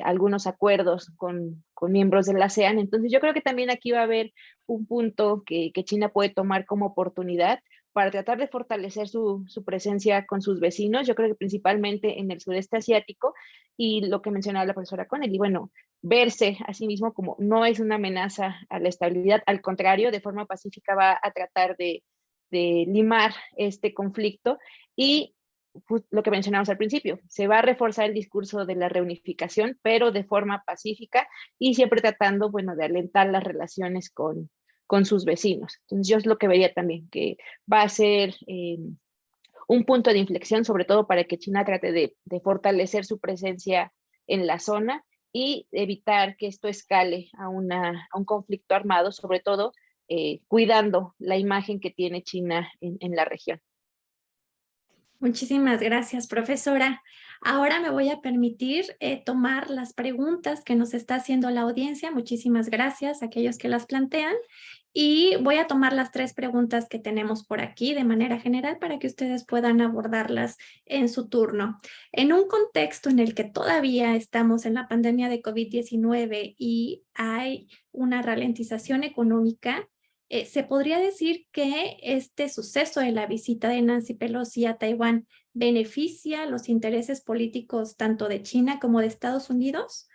[SPEAKER 4] algunos acuerdos con miembros de la ASEAN. Entonces yo creo que también aquí va a haber un punto que China puede tomar como oportunidad para tratar de fortalecer su presencia con sus vecinos, yo creo que principalmente en el sudeste asiático, y lo que mencionaba la profesora Connelly, bueno, verse a sí mismo como no es una amenaza a la estabilidad, al contrario, de forma pacífica va a tratar de limar este conflicto y lo que mencionamos al principio, se va a reforzar el discurso de la reunificación, pero de forma pacífica y siempre tratando, bueno, de alentar las relaciones con sus vecinos. Entonces yo es lo que vería también, que va a ser un punto de inflexión, sobre todo para que China trate de fortalecer su presencia en la zona y evitar que esto escale a un conflicto armado, sobre todo cuidando la imagen que tiene China en la región.
[SPEAKER 1] Muchísimas gracias, profesora. Ahora me voy a permitir tomar las preguntas que nos está haciendo la audiencia. Muchísimas gracias a aquellos que las plantean. Y voy a tomar las 3 preguntas que tenemos por aquí de manera general para que ustedes puedan abordarlas en su turno. En un contexto en el que todavía estamos en la pandemia de COVID-19 y hay una ralentización económica, ¿se podría decir que este suceso de la visita de Nancy Pelosi a Taiwán beneficia los intereses políticos tanto de China como de Estados Unidos?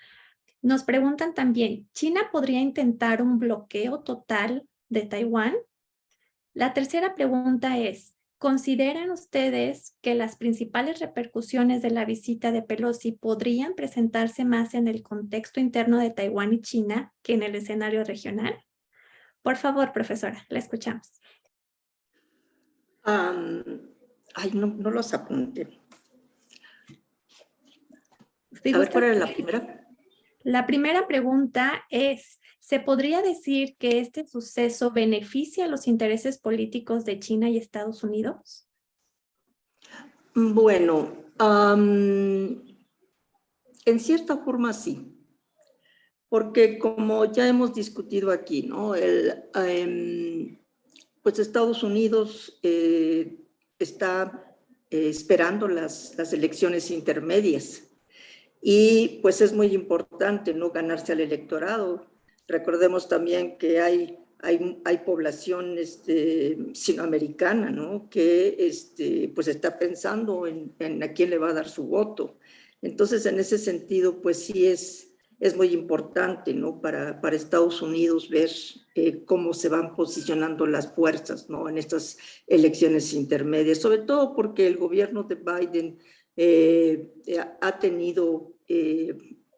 [SPEAKER 1] Nos preguntan también, ¿China podría intentar un bloqueo total de Taiwán? La tercera pregunta es, ¿consideran ustedes que las principales repercusiones de la visita de Pelosi podrían presentarse más en el contexto interno de Taiwán y China que en el escenario regional? Por favor, profesora, la escuchamos.
[SPEAKER 2] No los apunté.
[SPEAKER 1] Si
[SPEAKER 2] A ver,
[SPEAKER 1] gusta,
[SPEAKER 2] ¿cuál era la primera?
[SPEAKER 1] la primera pregunta es, ¿se podría decir que este suceso beneficia los intereses políticos de China y Estados Unidos?
[SPEAKER 2] Bueno, en cierta forma sí, porque como ya hemos discutido aquí, ¿no? Pues Estados Unidos está esperando las elecciones intermedias y pues es muy importante no ganarse al electorado. Recordemos también que hay población sinoamericana, ¿no? Que pues está pensando en a quién le va a dar su voto. Entonces, en ese sentido, pues sí es muy importante, ¿no? Para Estados Unidos ver cómo se van posicionando las fuerzas, ¿no? En estas elecciones intermedias, sobre todo porque el gobierno de Biden ha tenido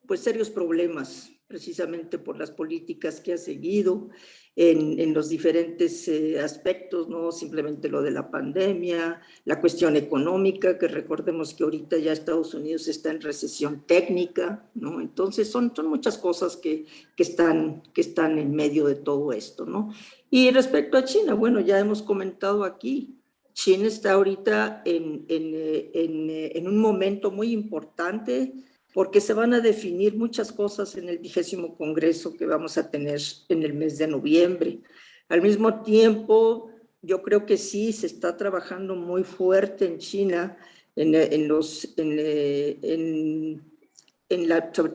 [SPEAKER 2] pues serios problemas precisamente por las políticas que ha seguido en los diferentes aspectos, no simplemente lo de la pandemia, la cuestión económica, que recordemos que ahorita ya Estados Unidos está en recesión técnica, ¿no? Entonces son muchas cosas que están en medio de todo esto, ¿no? Y respecto a China, bueno, ya hemos comentado aquí, China está ahorita en un momento muy importante porque se van a definir muchas cosas en el 20º Congreso que vamos a tener en el mes de noviembre. Al mismo tiempo, yo creo que sí se está trabajando muy fuerte en China, sobre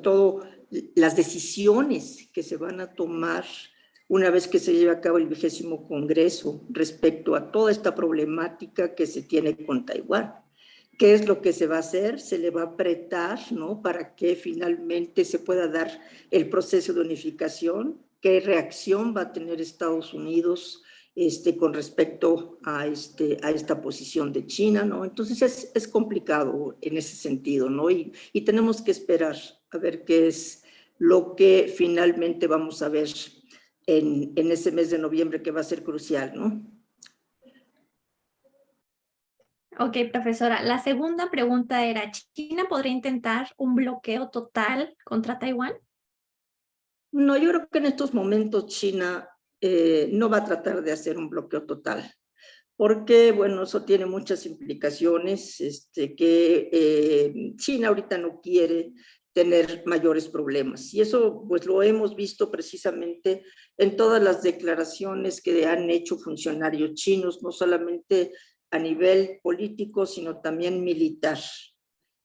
[SPEAKER 2] todo las decisiones que se van a tomar una vez que se lleve a cabo el 20º Congreso respecto a toda esta problemática que se tiene con Taiwán. ¿Qué es lo que se va a hacer? Se le va a apretar, ¿no? Para que finalmente se pueda dar el proceso de unificación. ¿Qué reacción va a tener Estados Unidos con respecto a esta posición de China, ¿no? Entonces es complicado en ese sentido, ¿no? Y tenemos que esperar a ver qué es lo que finalmente vamos a ver en ese mes de noviembre, que va a ser crucial, ¿no?
[SPEAKER 1] Ok, profesora. La segunda pregunta era, ¿China podría intentar un bloqueo total contra Taiwán?
[SPEAKER 2] No, yo creo que en estos momentos China no va a tratar de hacer un bloqueo total, porque, bueno, eso tiene muchas implicaciones, que China ahorita no quiere tener mayores problemas. Y eso, pues, lo hemos visto precisamente en todas las declaraciones que han hecho funcionarios chinos, no solamente a nivel político, sino también militar.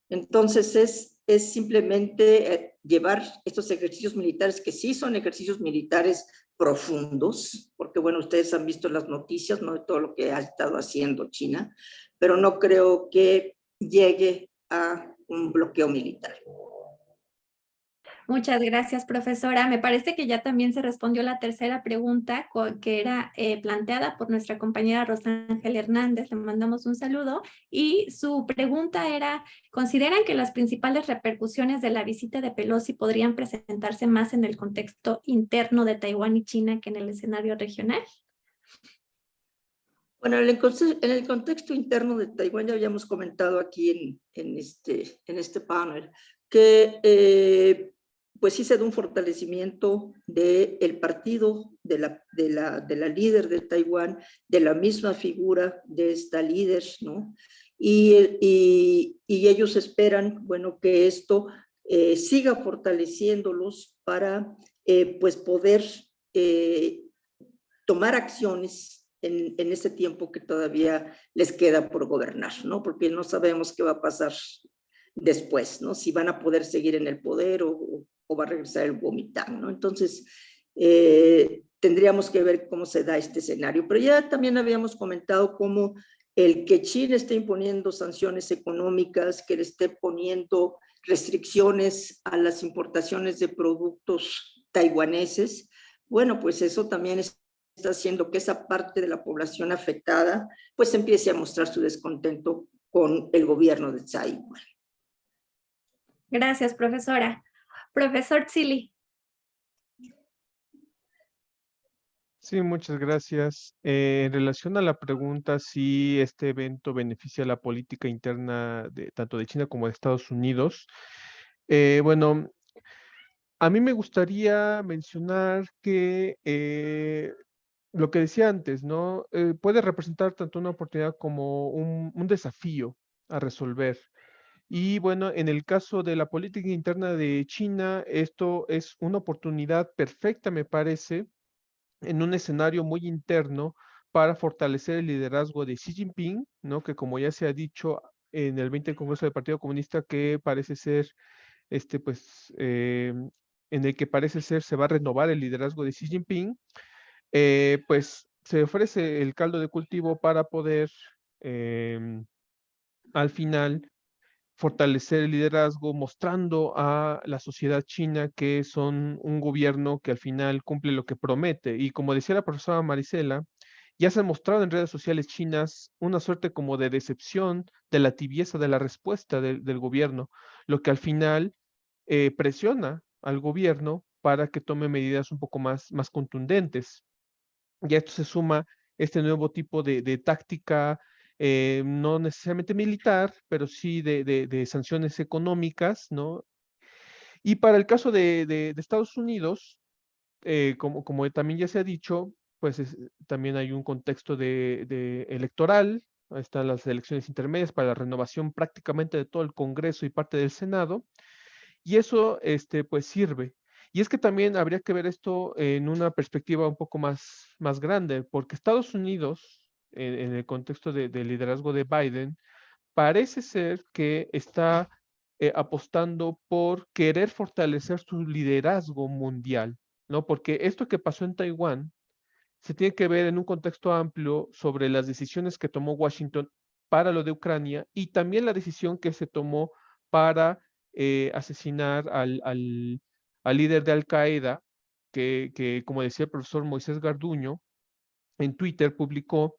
[SPEAKER 2] Entonces es simplemente llevar estos ejercicios militares, que sí son ejercicios militares profundos, porque bueno, ustedes han visto las noticias, ¿no?, de todo lo que ha estado haciendo China, pero no creo que llegue a un bloqueo militar.
[SPEAKER 1] Muchas gracias, profesora. Me parece que ya también se respondió la tercera pregunta que era planteada por nuestra compañera Rosángel Hernández. Le mandamos un saludo. Y su pregunta era, ¿consideran que las principales repercusiones de la visita de Pelosi podrían presentarse más en el contexto interno de Taiwán y China que en el escenario regional?
[SPEAKER 2] Bueno, en el contexto interno de Taiwán ya habíamos comentado aquí en este panel que pues sí se da un fortalecimiento del partido, de la líder de Taiwán, de la misma figura de esta líder, ¿no? Y ellos esperan, bueno, que esto siga fortaleciéndolos para pues poder tomar acciones en ese tiempo que todavía les queda por gobernar, ¿no? Porque no sabemos qué va a pasar después, ¿no? Si van a poder seguir en el poder o va a regresar el Kuomintang, ¿no? Entonces, tendríamos que ver cómo se da este escenario. Pero ya también habíamos comentado cómo el que China esté imponiendo sanciones económicas, que le esté poniendo restricciones a las importaciones de productos taiwaneses, bueno, pues eso también está haciendo que esa parte de la población afectada pues empiece a mostrar su descontento con el gobierno de Tsai.
[SPEAKER 1] Gracias, profesora. Profesor Tsili.
[SPEAKER 3] Sí, muchas gracias. En relación a la pregunta si este evento beneficia la política interna de tanto de China como de Estados Unidos, bueno, a mí me gustaría mencionar que lo que decía antes, ¿no? Puede representar tanto una oportunidad como un desafío a resolver. Y bueno, en el caso de la política interna de China, esto es una oportunidad perfecta, me parece, en un escenario muy interno para fortalecer el liderazgo de Xi Jinping, ¿no? Que como ya se ha dicho en el 20 Congreso del Partido Comunista, que parece ser, pues, en el que parece ser se va a renovar el liderazgo de Xi Jinping, pues se ofrece el caldo de cultivo para poder al final fortalecer el liderazgo, mostrando a la sociedad china que son un gobierno que al final cumple lo que promete. Y como decía la profesora Marisela, ya se ha mostrado en redes sociales chinas una suerte como de decepción de la tibieza de la respuesta del gobierno, lo que al final presiona al gobierno para que tome medidas un poco más contundentes. Y a esto se suma este nuevo tipo de táctica, no necesariamente militar, pero sí de sanciones económicas, ¿no? Y para el caso de Estados Unidos, como también ya se ha dicho, pues también hay un contexto de electoral, ahí están las elecciones intermedias para la renovación prácticamente de todo el Congreso y parte del Senado, y eso, pues sirve. Y es que también habría que ver esto en una perspectiva un poco más grande, porque Estados Unidos, en el contexto del liderazgo de Biden, parece ser que está apostando por querer fortalecer su liderazgo mundial, ¿no? Porque esto que pasó en Taiwán se tiene que ver en un contexto amplio sobre las decisiones que tomó Washington para lo de Ucrania y también la decisión que se tomó para asesinar al líder de Al Qaeda, que, como decía el profesor Moisés Garduño, en Twitter publicó,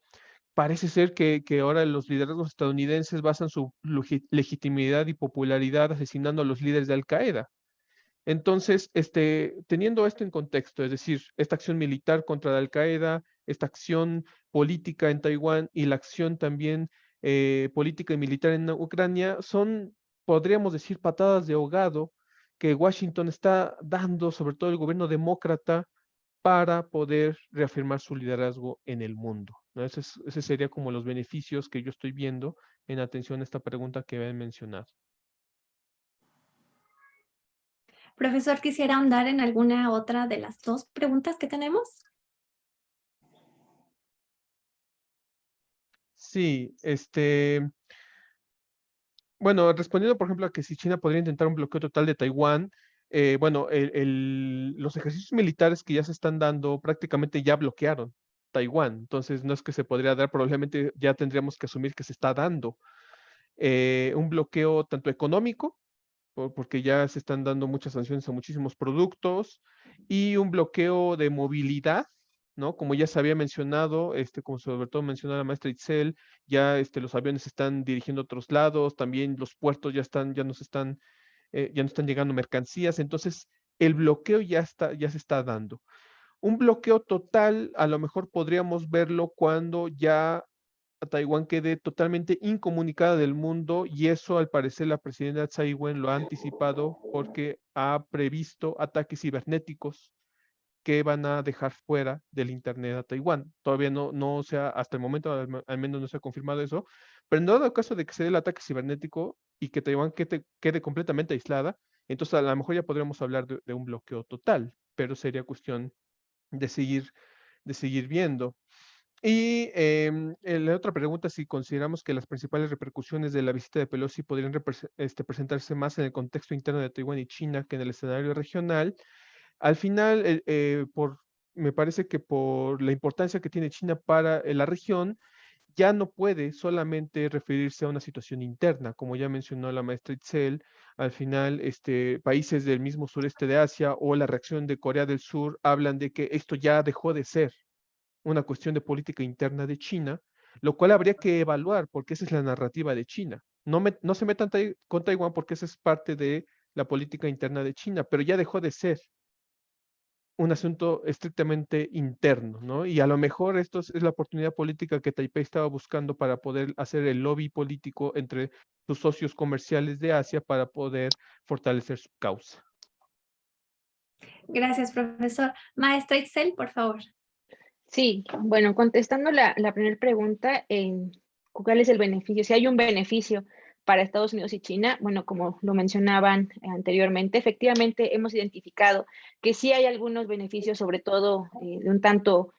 [SPEAKER 3] parece ser que ahora los liderazgos estadounidenses basan su legitimidad y popularidad asesinando a los líderes de Al Qaeda. Entonces, teniendo esto en contexto, es decir, esta acción militar contra Al Qaeda, esta acción política en Taiwán y la acción también política y militar en Ucrania, son, podríamos decir, patadas de ahogado que Washington está dando, sobre todo el gobierno demócrata, para poder reafirmar su liderazgo en el mundo, ¿no? Ese sería como los beneficios que yo estoy viendo en atención a esta pregunta que habían mencionado.
[SPEAKER 1] Profesor, ¿quisiera ahondar en alguna otra de las dos preguntas que tenemos?
[SPEAKER 3] Sí, Bueno, respondiendo, por ejemplo, a que si China podría intentar un bloqueo total de Taiwán, bueno, los ejercicios militares que ya se están dando prácticamente ya bloquearon Taiwán. Entonces, no es que se podría dar, probablemente ya tendríamos que asumir que se está dando un bloqueo tanto económico, porque ya se están dando muchas sanciones a muchísimos productos, y un bloqueo de movilidad, ¿no? Como ya se había mencionado, como sobre todo mencionó la maestra Itzel, ya los aviones se están dirigiendo a otros lados, también los puertos ya no están llegando mercancías, entonces el bloqueo ya se está dando. Un bloqueo total, a lo mejor podríamos verlo cuando ya Taiwán quede totalmente incomunicada del mundo, y eso al parecer la presidenta Tsai Ing-wen lo ha anticipado porque ha previsto ataques cibernéticos que van a dejar fuera del Internet a Taiwán. Todavía no sea, hasta el momento al menos no se ha confirmado eso, pero en dado caso de que se dé el ataque cibernético y que Taiwán quede completamente aislada, entonces a lo mejor ya podríamos hablar de un bloqueo total, pero sería cuestión de seguir, de seguir viendo. Y la otra pregunta, si consideramos que las principales repercusiones de la visita de Pelosi podrían presentarse más en el contexto interno de Taiwán y China que en el escenario regional. Al final, me parece que por la importancia que tiene China para la región, ya no puede solamente referirse a una situación interna, como ya mencionó la maestra Itzel. Al final, países del mismo sureste de Asia o la reacción de Corea del Sur hablan de que esto ya dejó de ser una cuestión de política interna de China, lo cual habría que evaluar porque esa es la narrativa de China. No se metan con Taiwán porque esa es parte de la política interna de China, pero ya dejó de ser un asunto estrictamente interno, ¿no? Y a lo mejor esto es la oportunidad política que Taipei estaba buscando para poder hacer el lobby político entre sus socios comerciales de Asia para poder fortalecer su causa.
[SPEAKER 1] Gracias, profesor. Maestra Itzel, por favor.
[SPEAKER 4] Sí, bueno, contestando la primera pregunta, ¿cuál es el beneficio? Si hay un beneficio para Estados Unidos y China, bueno, como lo mencionaban anteriormente, efectivamente hemos identificado que sí hay algunos beneficios, sobre todo de un tanto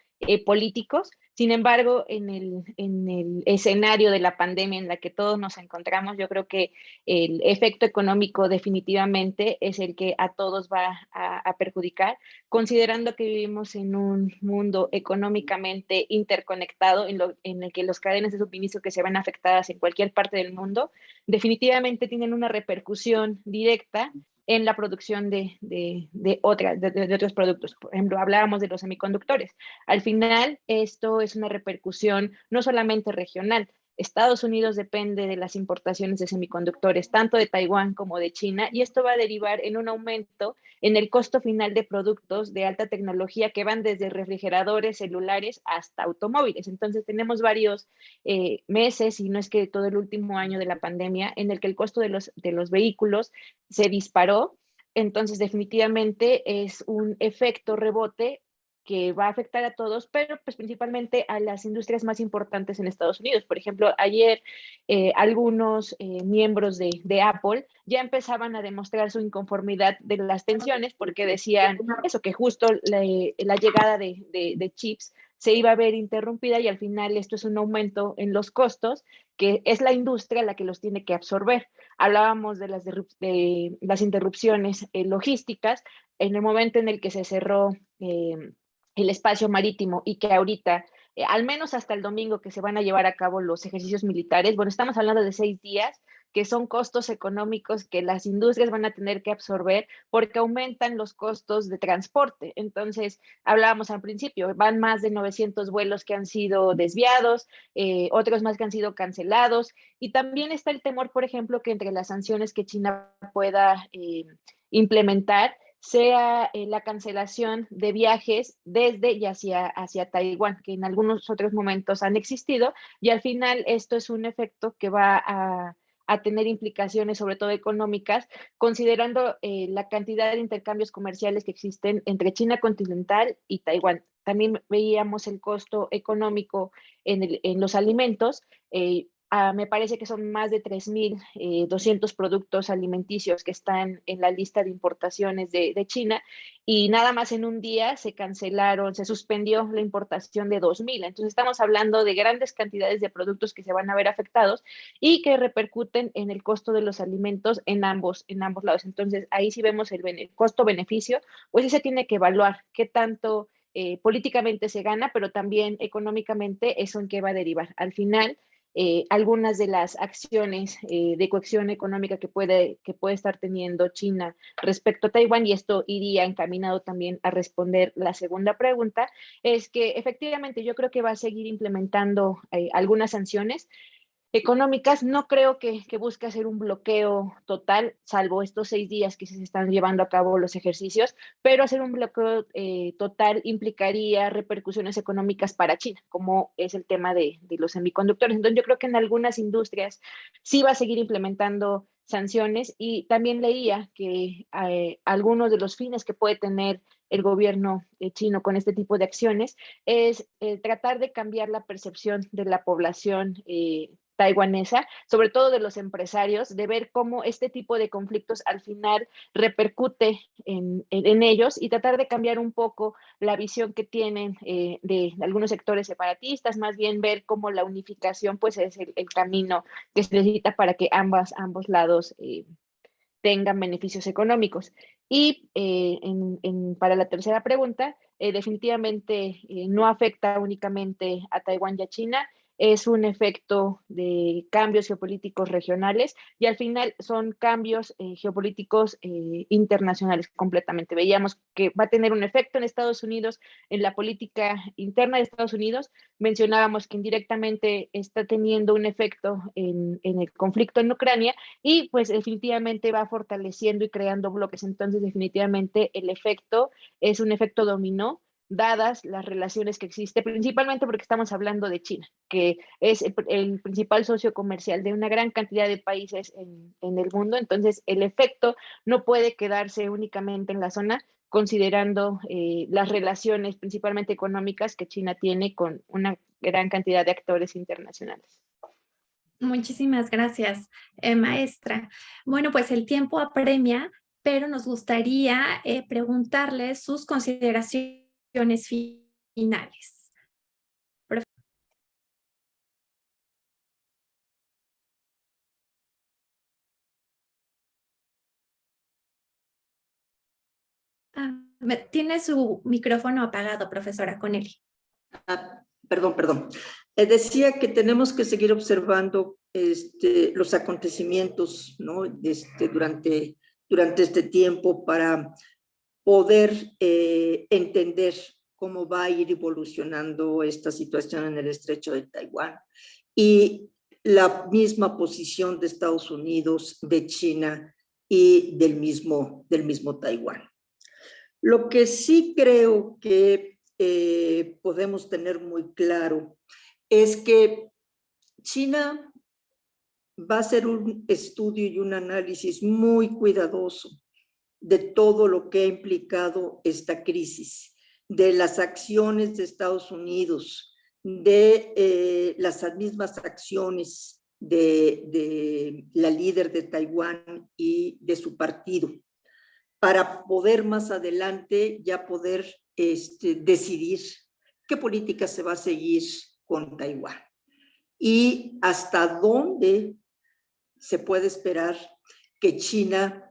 [SPEAKER 4] políticos. Sin embargo, en el escenario de la pandemia en la que todos nos encontramos, yo creo que el efecto económico definitivamente es el que a todos va a perjudicar, considerando que vivimos en un mundo económicamente interconectado en el que las cadenas de suministro que se ven afectadas en cualquier parte del mundo definitivamente tienen una repercusión directa en la producción de otros productos. Por ejemplo, hablábamos de los semiconductores. Al final, esto es una repercusión no solamente regional. Estados Unidos depende de las importaciones de semiconductores, tanto de Taiwán como de China, y esto va a derivar en un aumento en el costo final de productos de alta tecnología que van desde refrigeradores, celulares hasta automóviles. Entonces tenemos varios meses, y no es que todo el último año de la pandemia, en el que el costo de los vehículos se disparó. Entonces definitivamente es un efecto rebote que va a afectar a todos, pero pues principalmente a las industrias más importantes en Estados Unidos. Por ejemplo, ayer algunos miembros de Apple ya empezaban a demostrar su inconformidad de las tensiones porque decían eso, que justo la llegada de chips se iba a ver interrumpida, y al final esto es un aumento en los costos que es la industria la que los tiene que absorber. Hablábamos de las interrupciones logísticas en el momento en el que se cerró el espacio marítimo, y que ahorita, al menos hasta el domingo que se van a llevar a cabo los ejercicios militares, bueno, estamos hablando de 6 días, que son costos económicos que las industrias van a tener que absorber porque aumentan los costos de transporte. Entonces, hablábamos al principio, van más de 900 vuelos que han sido desviados, otros más que han sido cancelados, y también está el temor, por ejemplo, que entre las sanciones que China pueda implementar, sea la cancelación de viajes desde y hacia Taiwán, que en algunos otros momentos han existido, y al final esto es un efecto que va a tener implicaciones, sobre todo económicas, considerando la cantidad de intercambios comerciales que existen entre China continental y Taiwán. También veíamos el costo económico en los alimentos. Me parece que son más de 3.200 productos alimenticios que están en la lista de importaciones de China, y nada más en un día se suspendió la importación de 2.000. Entonces estamos hablando de grandes cantidades de productos que se van a ver afectados y que repercuten en el costo de los alimentos en ambos lados. Entonces ahí sí vemos el costo-beneficio, pues sí se tiene que evaluar qué tanto políticamente se gana, pero también económicamente eso en qué va a derivar. Al final, algunas de las acciones de cohesión económica que puede estar teniendo China respecto a Taiwán, y esto iría encaminado también a responder la segunda pregunta, es que efectivamente yo creo que va a seguir implementando algunas sanciones económicas. No creo que busque hacer un bloqueo total, salvo estos 6 días que se están llevando a cabo los ejercicios, pero hacer un bloqueo total implicaría repercusiones económicas para China, como es el tema de los semiconductores. Entonces yo creo que en algunas industrias sí va a seguir implementando sanciones, y también leía que algunos de los fines que puede tener el gobierno chino con este tipo de acciones es tratar de cambiar la percepción de la población taiwanesa, sobre todo de los empresarios, de ver cómo este tipo de conflictos al final repercute en ellos, y tratar de cambiar un poco la visión que tienen de algunos sectores separatistas, más bien ver cómo la unificación pues es el camino que se necesita para que ambos lados tengan beneficios económicos. Y para la tercera pregunta, definitivamente no afecta únicamente a Taiwán y a China, es un efecto de cambios geopolíticos regionales, y al final son cambios geopolíticos internacionales completamente. Veíamos que va a tener un efecto en Estados Unidos, en la política interna de Estados Unidos. Mencionábamos que indirectamente está teniendo un efecto en el conflicto en Ucrania, y pues definitivamente va fortaleciendo y creando bloques. Entonces definitivamente el efecto es un efecto dominó, dadas las relaciones que existe, principalmente porque estamos hablando de China, que es el principal socio comercial de una gran cantidad de países en el mundo. Entonces el efecto no puede quedarse únicamente en la zona, considerando las relaciones principalmente económicas que China tiene con una gran cantidad de actores internacionales.
[SPEAKER 1] Muchísimas gracias, maestra. Bueno, pues el tiempo apremia, pero nos gustaría preguntarle sus consideraciones finales. Tiene su micrófono apagado, profesora Connelly.
[SPEAKER 2] Perdón. Decía que tenemos que seguir observando los acontecimientos, ¿no? Durante este tiempo, para poder entender cómo va a ir evolucionando esta situación en el estrecho de Taiwán, y la misma posición de Estados Unidos, de China y del mismo Taiwán. Lo que sí creo que podemos tener muy claro es que China va a hacer un estudio y un análisis muy cuidadoso de todo lo que ha implicado esta crisis, de las acciones de Estados Unidos, de las mismas acciones de la líder de Taiwán y de su partido, para poder más adelante ya poder decidir qué política se va a seguir con Taiwán y hasta dónde se puede esperar que China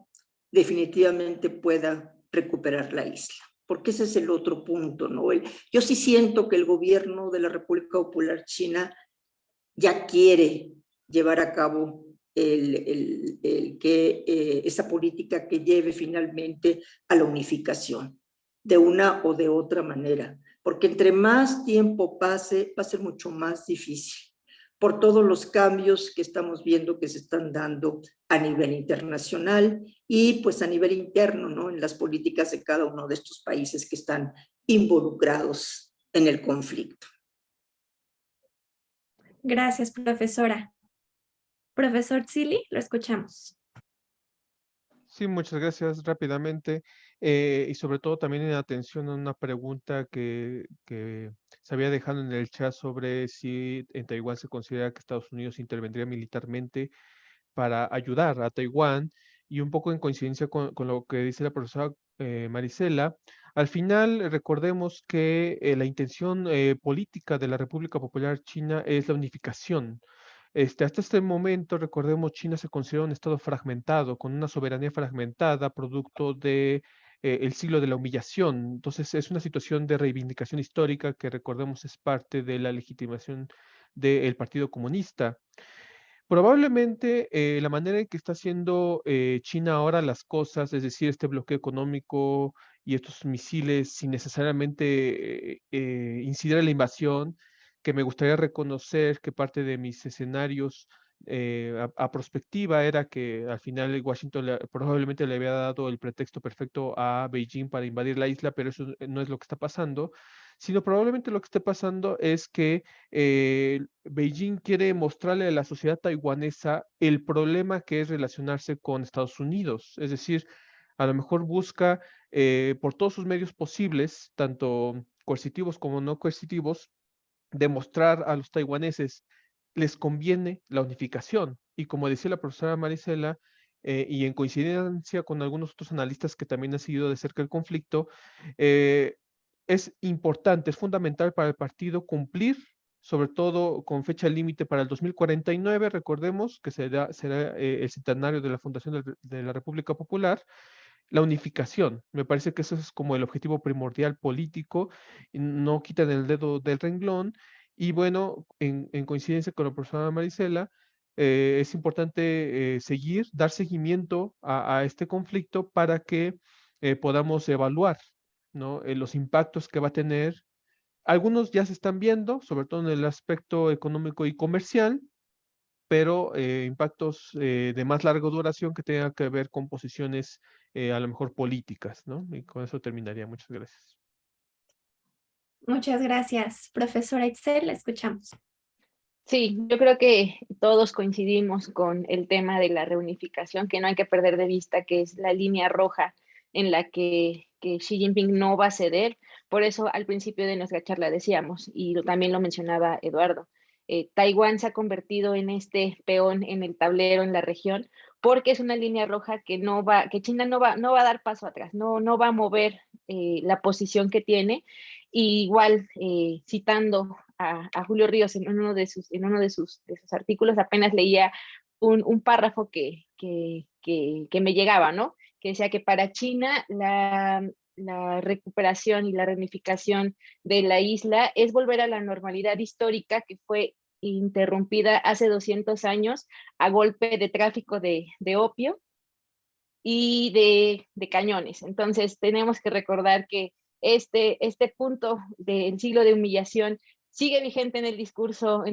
[SPEAKER 2] definitivamente pueda recuperar la isla. Porque ese es el otro punto, ¿no? Yo sí siento que el gobierno de la República Popular China ya quiere llevar a cabo esa política que lleve finalmente a la unificación, de una o de otra manera, porque entre más tiempo pase, va a ser mucho más difícil, por todos los cambios que estamos viendo que se están dando a nivel internacional y pues a nivel interno, ¿no? En las políticas de cada uno de estos países que están involucrados en el conflicto.
[SPEAKER 1] Gracias, profesora. Profesor Zilli, lo escuchamos.
[SPEAKER 3] Sí, muchas gracias. Rápidamente, y sobre todo también en atención a una pregunta que se había dejado en el chat sobre si en Taiwán se considera que Estados Unidos intervendría militarmente para ayudar a Taiwán, y un poco en coincidencia con lo que dice la profesora Marisela. Al final, recordemos que la intención política de la República Popular China es la unificación. Hasta este momento, recordemos, China se considera un estado fragmentado, con una soberanía fragmentada, producto de el siglo de la humillación. Entonces, es una situación de reivindicación histórica que, recordemos, es parte de la legitimación del Partido Comunista. Probablemente la manera en que está haciendo China ahora las cosas, es decir, este bloqueo económico y estos misiles sin necesariamente incidir en la invasión, que me gustaría reconocer que parte de mis escenarios a prospectiva era que al final Washington probablemente le había dado el pretexto perfecto a Beijing para invadir la isla, pero eso no es lo que está pasando, sino probablemente lo que esté pasando es que Beijing quiere mostrarle a la sociedad taiwanesa el problema que es relacionarse con Estados Unidos. Es decir, a lo mejor busca por todos sus medios posibles, tanto coercitivos como no coercitivos, demostrar a los taiwaneses les conviene la unificación. Y como decía la profesora Marisela, y en coincidencia con algunos otros analistas que también han seguido de cerca el conflicto, eh, es importante, es fundamental para el partido cumplir, sobre todo con fecha límite para el 2049, recordemos que será el centenario de la fundación de la República Popular, la unificación. Me parece que eso es como el objetivo primordial político, y no quitan el dedo del renglón. Y bueno, en coincidencia con la profesora Marisela, es importante dar seguimiento a este conflicto para que podamos evaluar, ¿no? Los impactos que va a tener. Algunos ya se están viendo, sobre todo en el aspecto económico y comercial, pero impactos de más larga duración que tengan que ver con posiciones a lo mejor políticas, ¿no? Y con eso terminaría. Muchas gracias.
[SPEAKER 1] Muchas gracias, profesora Itzel, la escuchamos.
[SPEAKER 4] Sí, yo creo que todos coincidimos con el tema de la reunificación, que no hay que perder de vista que es la línea roja en la que Xi Jinping no va a ceder. Por eso al principio de nuestra charla decíamos, y también lo mencionaba Eduardo, Taiwán se ha convertido en este peón en el tablero en la región porque es una línea roja que China no va a dar paso atrás, no va a mover la posición que tiene. Y igual, citando a Julio Ríos en uno de sus artículos, apenas leía un párrafo que me llegaba, ¿no? Que decía que para China la recuperación y la reunificación de la isla es volver a la normalidad histórica que fue interrumpida hace 200 años a golpe de tráfico de opio y de cañones. Entonces tenemos que recordar que este punto del siglo de humillación sigue vigente en el discurso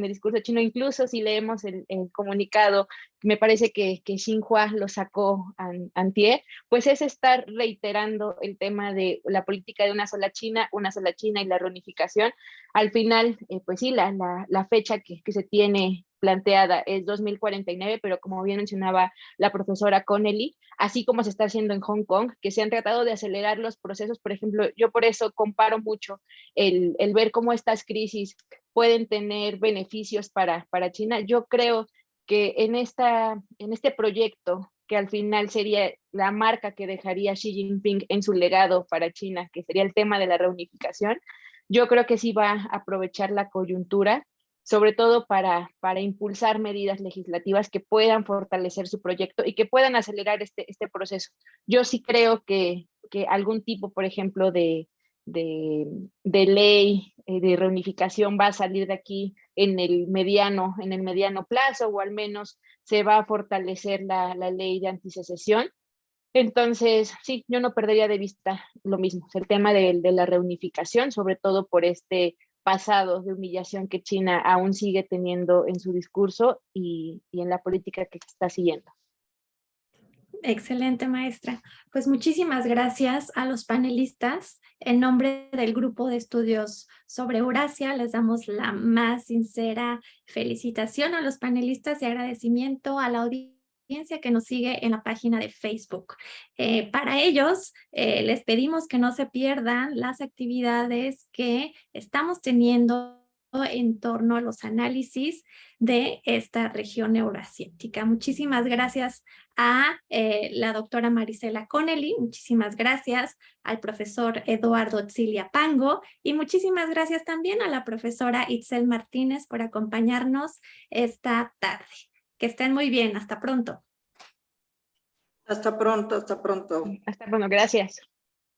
[SPEAKER 4] chino. Incluso si leemos el comunicado, me parece que Xinhua lo sacó antier, pues es estar reiterando el tema de la política de una sola China y la reunificación. Al final, pues sí, la fecha que se tiene planteada es 2049, pero como bien mencionaba la profesora Connelly, así como se está haciendo en Hong Kong, que se han tratado de acelerar los procesos. Por ejemplo, yo por eso comparo mucho el ver cómo estas crisis pueden tener beneficios para China. Yo creo que en este proyecto, que al final sería la marca que dejaría Xi Jinping en su legado para China, que sería el tema de la reunificación, yo creo que sí va a aprovechar la coyuntura, sobre todo para impulsar medidas legislativas que puedan fortalecer su proyecto y que puedan acelerar este proceso. Yo sí creo que algún tipo, por ejemplo, de ley de reunificación va a salir de aquí en el mediano plazo, o al menos se va a fortalecer la ley de antisecesión. Entonces, sí, yo no perdería de vista lo mismo, el tema de la reunificación, sobre todo por este pasado de humillación que China aún sigue teniendo en su discurso y en la política que está siguiendo.
[SPEAKER 1] Excelente, maestra. Pues muchísimas gracias a los panelistas. En nombre del grupo de estudios sobre Eurasia, les damos la más sincera felicitación a los panelistas y agradecimiento a la audiencia que nos sigue en la página de Facebook. Para ellos, les pedimos que no se pierdan las actividades que estamos teniendo en torno a los análisis de esta región euroasiática. Muchísimas gracias a la doctora Marisela Connelly, muchísimas gracias al profesor Eduardo Tzilia Pango y muchísimas gracias también a la profesora Itzel Martínez por acompañarnos esta tarde. Que estén muy bien. Hasta pronto.
[SPEAKER 2] Hasta pronto, hasta pronto.
[SPEAKER 4] Hasta pronto, gracias.